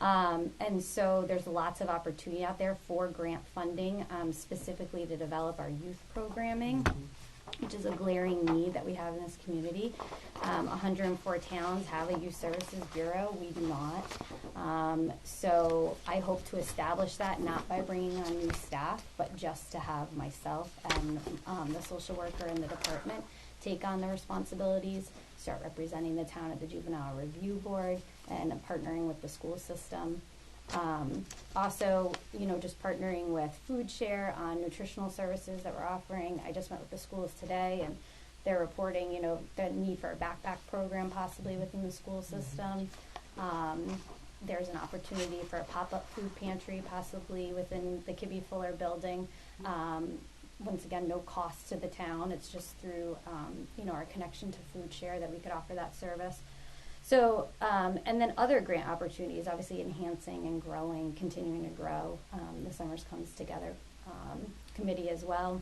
S12: And so there's lots of opportunity out there for grant funding, specifically to develop our youth programming, which is a glaring need that we have in this community. 104 towns have a youth services bureau. We do not. So I hope to establish that not by bringing on new staff, but just to have myself and the social worker in the department take on the responsibilities, start representing the town at the Juvenile Review Board, and partnering with the school system. Also, you know, just partnering with Food Share on nutritional services that we're offering. I just met with the schools today, and they're reporting, you know, the need for a backpack program possibly within the school system. There's an opportunity for a pop-up food pantry possibly within the Kibbe Fuller building. Once again, no cost to the town. It's just through, you know, our connection to Food Share that we could offer that service. So, and then other grant opportunities, obviously enhancing and growing, continuing to grow. The Summers Comes Together committee as well.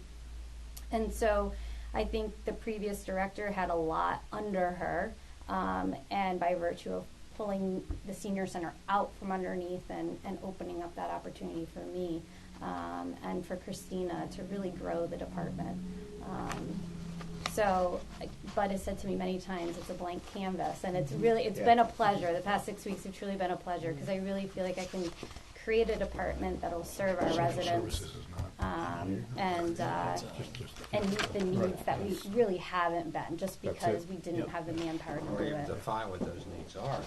S12: And so I think the previous director had a lot under her, and by virtue of pulling the senior center out from underneath and opening up that opportunity for me and for Christina to really grow the department. So, Bud has said to me many times, it's a blank canvas, and it's been a pleasure. The past 6 weeks have truly been a pleasure because I really feel like I can create a department that'll serve our residents and meet the needs that we really haven't been, just because we didn't have the manpower to
S1: Or
S12: do
S1: even
S12: it.
S1: define what those needs are.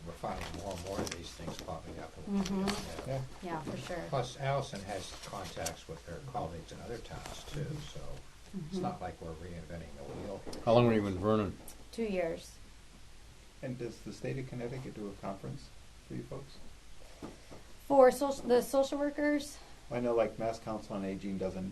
S1: We're finding more and more of these things popping up.
S12: Mhm. Yeah, for sure.
S1: Plus, Allison has contacts with her colleagues in other towns too, so it's not like we're reinventing the wheel here.
S6: How long were you in Vernon?
S12: 2 years.
S4: And does the state of Connecticut do a conference for you folks?
S12: For the social workers,
S4: I know like Mass Council on Aging does a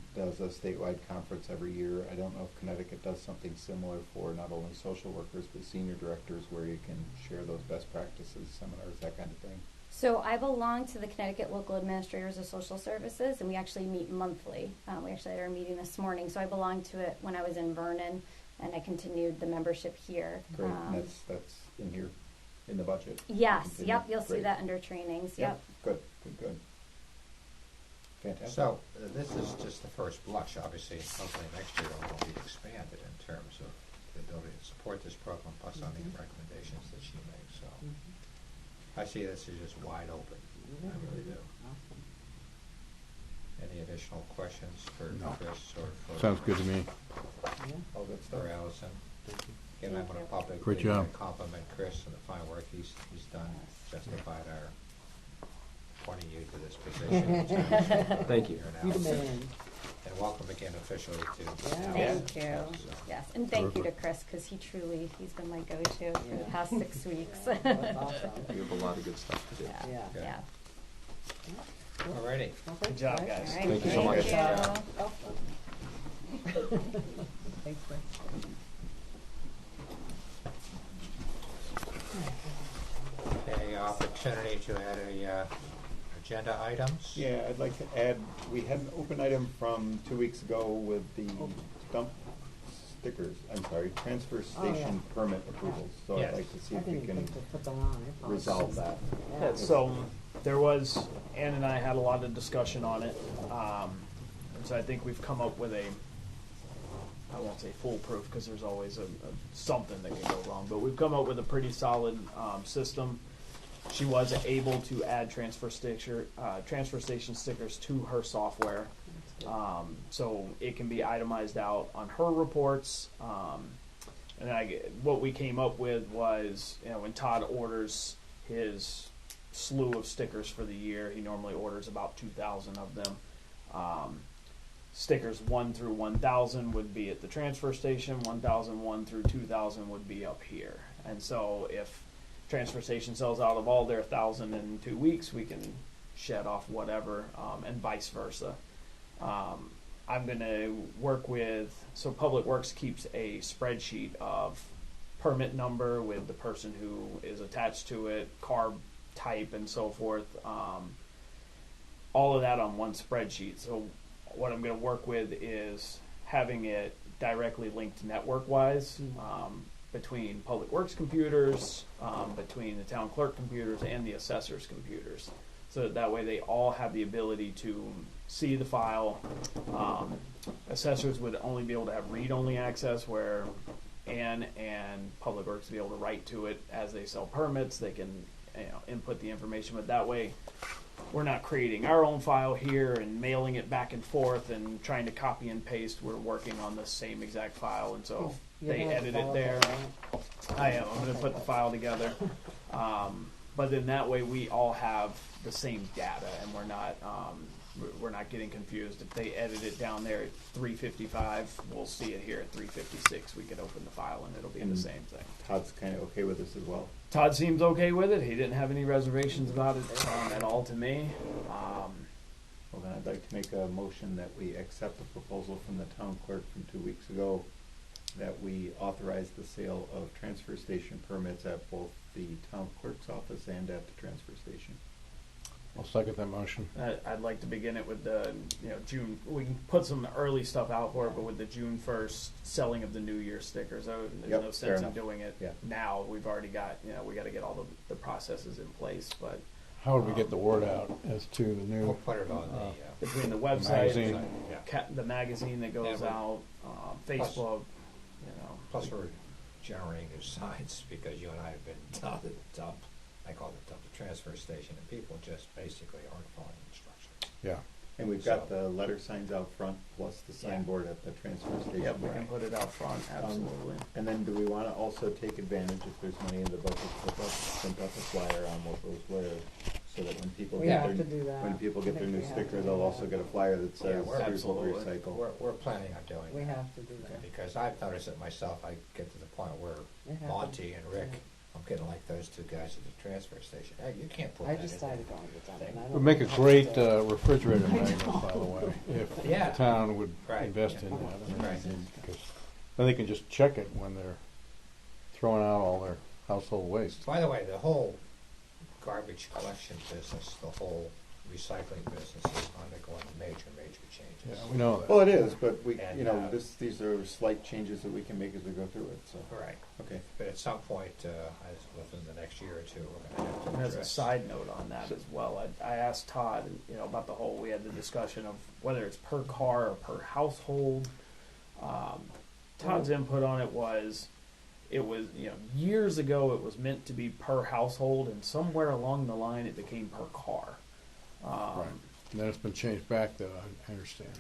S4: statewide conference every year. I don't know if Connecticut does something similar for not only social workers but senior directors where you can share those best practices, seminars, that kind of thing.
S12: so I belong to the Connecticut Local Administrators of Social Services, and we actually meet monthly. We actually had our meeting this morning, so I belonged to it when I was in Vernon, and I continued the membership here.
S4: Great, and that's in here, in the budget.
S12: Yes,
S4: Continue.
S12: yep, you'll see
S4: Great.
S12: that under trainings, yep.
S4: Good. Fantastic.
S1: So, this is just the first blush. Obviously, hopefully next year it will be expanded in terms of the ability to support this program, plus on the recommendations that she makes. So, I see this as just wide open. I really do.
S8: Awesome.
S1: Any additional questions for
S6: No.
S1: Chris or for
S6: Sounds good to me.
S8: Yeah.
S4: All good stuff.
S1: for Allison? Again, I want to publicly
S6: Great job.
S1: compliment Chris and the fine work he's done, justified our appointing you to this position.
S10: Thank you.
S8: You the man.
S1: And welcome again officially to.
S8: Yeah.
S12: Thank you. Yes, and thank you to Chris, because he's been my go-to for the past 6 weeks.
S8: That's awesome.
S10: You have a lot of good stuff to do.
S12: Yeah,
S8: Yeah.
S12: yeah.
S1: Alrighty.
S5: Good job,
S8: Right.
S5: guys.
S12: All right,
S10: Thank you so much.
S8: Oh. Thanks, Chris.
S1: Okay, opportunity to add agenda items.
S4: Yeah, I'd like to add, we had an open item from 2 weeks ago with the dump stickers, transfer station permit approvals. So
S1: Yes.
S4: I'd like to see
S8: I
S4: if we
S8: didn't
S4: can
S8: think to put that on. I apologize.
S4: resolve that.
S5: Yeah, so there was, Ann and I had a lot of discussion on it. And so I think we've come up with I won't say foolproof because there's always something that can go wrong, but we've come up with a pretty solid system. She was able to add transfer station stickers to her software. So it can be itemized out on her reports. And what we came up with was, when Todd orders his slew of stickers for the year, he normally orders about 2,000 of them. Stickers 1 through 1,000 would be at the transfer station. 1,001 through 2,000 would be up here. And so if transfer station sells out of all their 1,000 in 2 weeks, we can shed off whatever, and vice versa. I'm going to work with, so Public Works keeps a spreadsheet of permit number with the person who is attached to it, car type, and so forth. All of that on one spreadsheet. So what I'm going to work with is having it directly linked network-wise between Public Works computers, between the town clerk computers, and the assessor's computers. So that way they all have the ability to see the file. Assessors would only be able to have read-only access, where Ann and Public Works would be able to write to it as they sell permits. They can input the information, but that way we're not creating our own file here and mailing it back and forth and trying to copy and paste. We're working on the same exact file, and so
S8: You're
S5: they
S8: gonna
S5: edit it
S8: develop
S5: there.
S8: right?
S5: I am. I'm going to put the file together. But then that way we all have the same data, and we're not getting confused. If they edit it down there at 355, we'll see it here at 356. We can open the file and it'll be the same thing.
S4: Todd's kind of okay with this as well.
S5: Todd seems okay with it. He didn't have any reservations about it at all to me.
S4: Well, then I'd like to make a motion that we accept the proposal from the town clerk from 2 weeks ago, that we authorize the sale of transfer station permits at both the town clerk's office and at the transfer station.
S6: I'll second that motion.
S5: I'd like to begin it with the June. We can put some early stuff out for it, but with the June 1st selling of the New Year stickers, there's
S4: Yep,
S5: no
S4: fair
S5: sense in
S4: enough.
S5: doing it now. We've already got we got to get all the processes in place. But
S6: How would we get the word out as to the
S1: We'll
S6: new?
S1: put it on
S5: between the website,
S6: magazine.
S5: the magazine that goes
S1: Yeah,
S5: out, Facebook,
S1: Plus we're generating new signs because you and I have been down the dump. I call it the transfer station, and people just basically aren't following instructions.
S6: Yeah.
S4: And we've got the letter signs out front, plus the signboard at the transfer station.
S5: Yep, we can put it out front, absolutely.
S4: And then do we want to also take advantage, if there's money in the budget, to print up a flyer on what goes where, so that when people
S8: We
S4: get
S8: have
S4: their,
S8: to do that.
S4: when people
S8: I
S4: get their
S8: think
S4: new
S8: we have to
S4: sticker,
S8: do
S4: they'll
S8: that.
S4: also get a flyer that says,
S1: we're
S4: here's what we
S5: absolutely.
S4: recycle.
S1: We're planning on doing
S8: We
S1: that.
S8: have to do that.
S1: Because I've noticed it myself. I get to the point where
S8: It happens.
S1: Monty and Rick, I'm getting like those two guys at the transfer station. Hey, you can't put
S8: I
S1: that
S8: just
S1: in
S8: started
S1: there.
S8: going to them. and I
S6: Would
S8: don't
S6: make
S8: know
S6: a
S8: how
S6: great
S8: to-
S6: refrigerator magnet, by the way, if
S1: Yeah.
S6: the town would
S1: Right,
S6: invest
S1: yeah.
S6: in that.
S1: Right.
S6: Because then they can just check it when they're throwing out all their household waste.
S1: By the way, the whole garbage collection business, the whole recycling business is undergoing major changes.
S6: Yeah, we know that.
S4: Well, it is, but we,
S1: And,
S4: you know, these are slight changes that we can make as we go through it, so.
S1: Right.
S4: Okay.
S1: But at some point, within the next year or two, we're going to have to
S5: And as a
S1: address.
S5: side note on that as well, I asked Todd, about the whole, we had the discussion of whether it's per car or per household. Todd's input on it was, years ago it was meant to be per household, and somewhere along the line it became per car.
S6: Right. And then it's been changed back, though, I understand.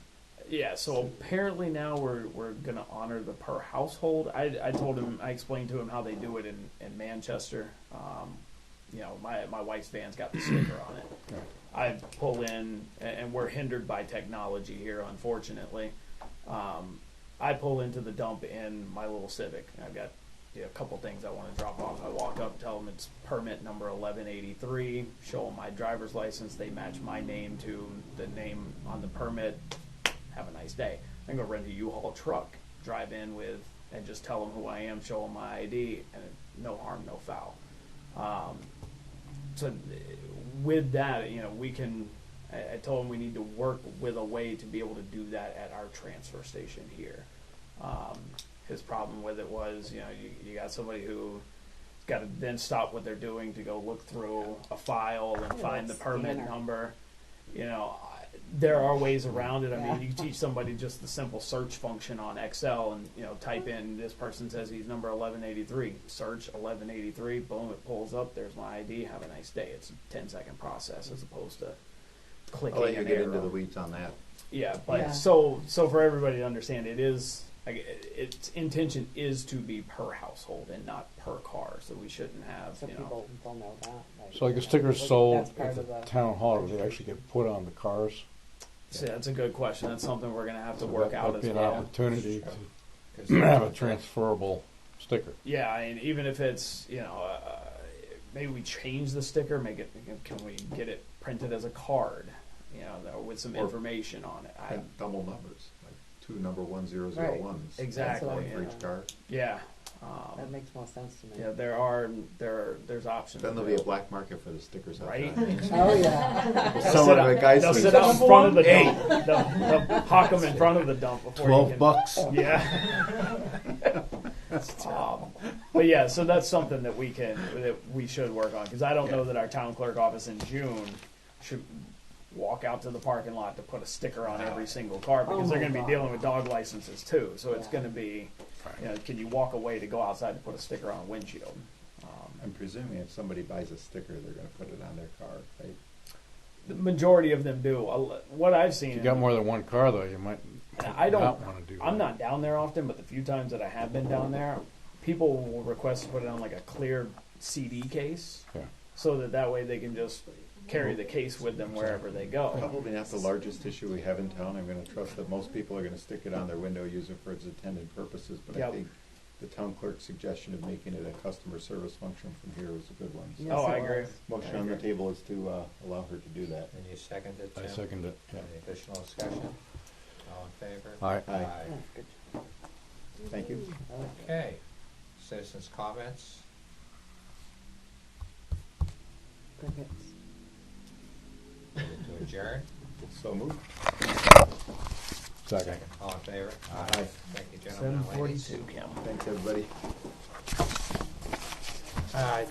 S5: Yeah, so apparently now we're going to honor the per household. I told him, I explained to him how they do it in Manchester. My wife's van's got the sticker on it.
S6: Right.
S5: I pull in, and we're hindered by technology here, unfortunately. I pull into the dump in my little Civic. I've got a couple things I want to drop off. I walk up, tell them it's permit number 1183, show them my driver's license. They match my name to the name on the permit. Have a nice day. I'm going to rent a U-Haul truck, drive in with, and just tell them who I am, show them my ID, and no harm, no foul. So with that, we can, I told them we need to work with a way to be able to do that at our transfer station here. His problem with it was, you got somebody who's got to then stop what they're doing to go look through a file and find the permit number. There are ways around it. I mean, you teach somebody just the simple search function on Excel and, type in, this person says he's number 1183. Search 1183, boom, it pulls up. There's my ID. Have a nice day. It's a 10-second process as opposed to clicking
S4: I'll let you
S5: an
S4: get
S5: arrow.
S4: into the weeds on that.
S5: Yeah, but
S3: Yeah.
S5: So for everybody to understand, its intention is to be per household and not per car. So we shouldn't have,
S8: So people will know that. Right?
S6: So like a sticker sold
S8: That's part
S6: at
S8: of
S6: the
S8: the
S6: town hall, do they actually get put on the cars?
S5: So that's a good question. That's something we're going to have to
S6: So
S5: work
S6: that
S5: out
S6: might
S5: as
S6: be an
S5: well.
S6: opportunity
S1: 'Cause
S6: to have a transferable sticker.
S5: Yeah, and even if it's, maybe we change the sticker, can we get it printed as a card, with some
S4: Or
S5: information on it?
S4: Print double numbers, like 2 number 1001s.
S5: Exactly.
S4: One for each car.
S5: Yeah.
S8: That makes more sense to me.
S5: Yeah, there's options.
S4: Then there'll be a black market for the stickers out
S5: Right?
S4: there.
S8: Oh, yeah.
S4: Some of the guys
S5: They'll
S4: who-
S5: sit out in front of the dump. They'll hawk them in front of the dump before you can.
S6: $12.
S5: Yeah. But yeah, so that's something that we should work on, because I don't know that our town clerk office in June should walk out to the parking lot to put a sticker on every single car, because they're
S8: my
S5: going to be
S8: God.
S5: dealing with dog licenses too. So it's
S8: Yeah.
S5: going to be, can you walk away to go outside to put a sticker on a windshield?
S4: I'm presuming if somebody buys a sticker, they're going to put it on their car, right?
S5: The majority of them do. What I've seen.
S6: If you got more than one car, though, you might
S5: I don't.
S6: not want to do that.
S5: I'm not down there often, but the few times that I have been down there, people will request to put it on like a clear CD case,
S6: Yeah.
S5: so that way they can just carry the case with them wherever they go.
S4: Probably not the largest issue we have in town. I'm going to trust that most people are going to stick it on their window, use it for its intended purposes, but I
S5: Yep.
S4: think the town clerk's suggestion of making it a customer service function from here was a good one.
S8: Yes,
S5: Oh, I
S8: it
S5: agree.
S8: was.
S4: Motion
S5: I
S4: on the
S5: agree.
S4: table is to allow her to do that.
S1: And you seconded,
S6: I
S1: Tim?
S6: second it. Yeah.
S1: Any additional discussion? All in favor?
S6: Aye.
S4: Aye.
S8: Yeah, good.
S4: Thank you.
S1: Okay. Citizens' comments?
S8: Crickets.
S1: Ready to adjourn?
S4: So moved.
S6: Second.
S1: All in favor?
S4: Aye.
S1: Thank you, gentlemen and ladies.
S5: 7:42, Kim.
S4: Thanks, everybody.
S1: All right.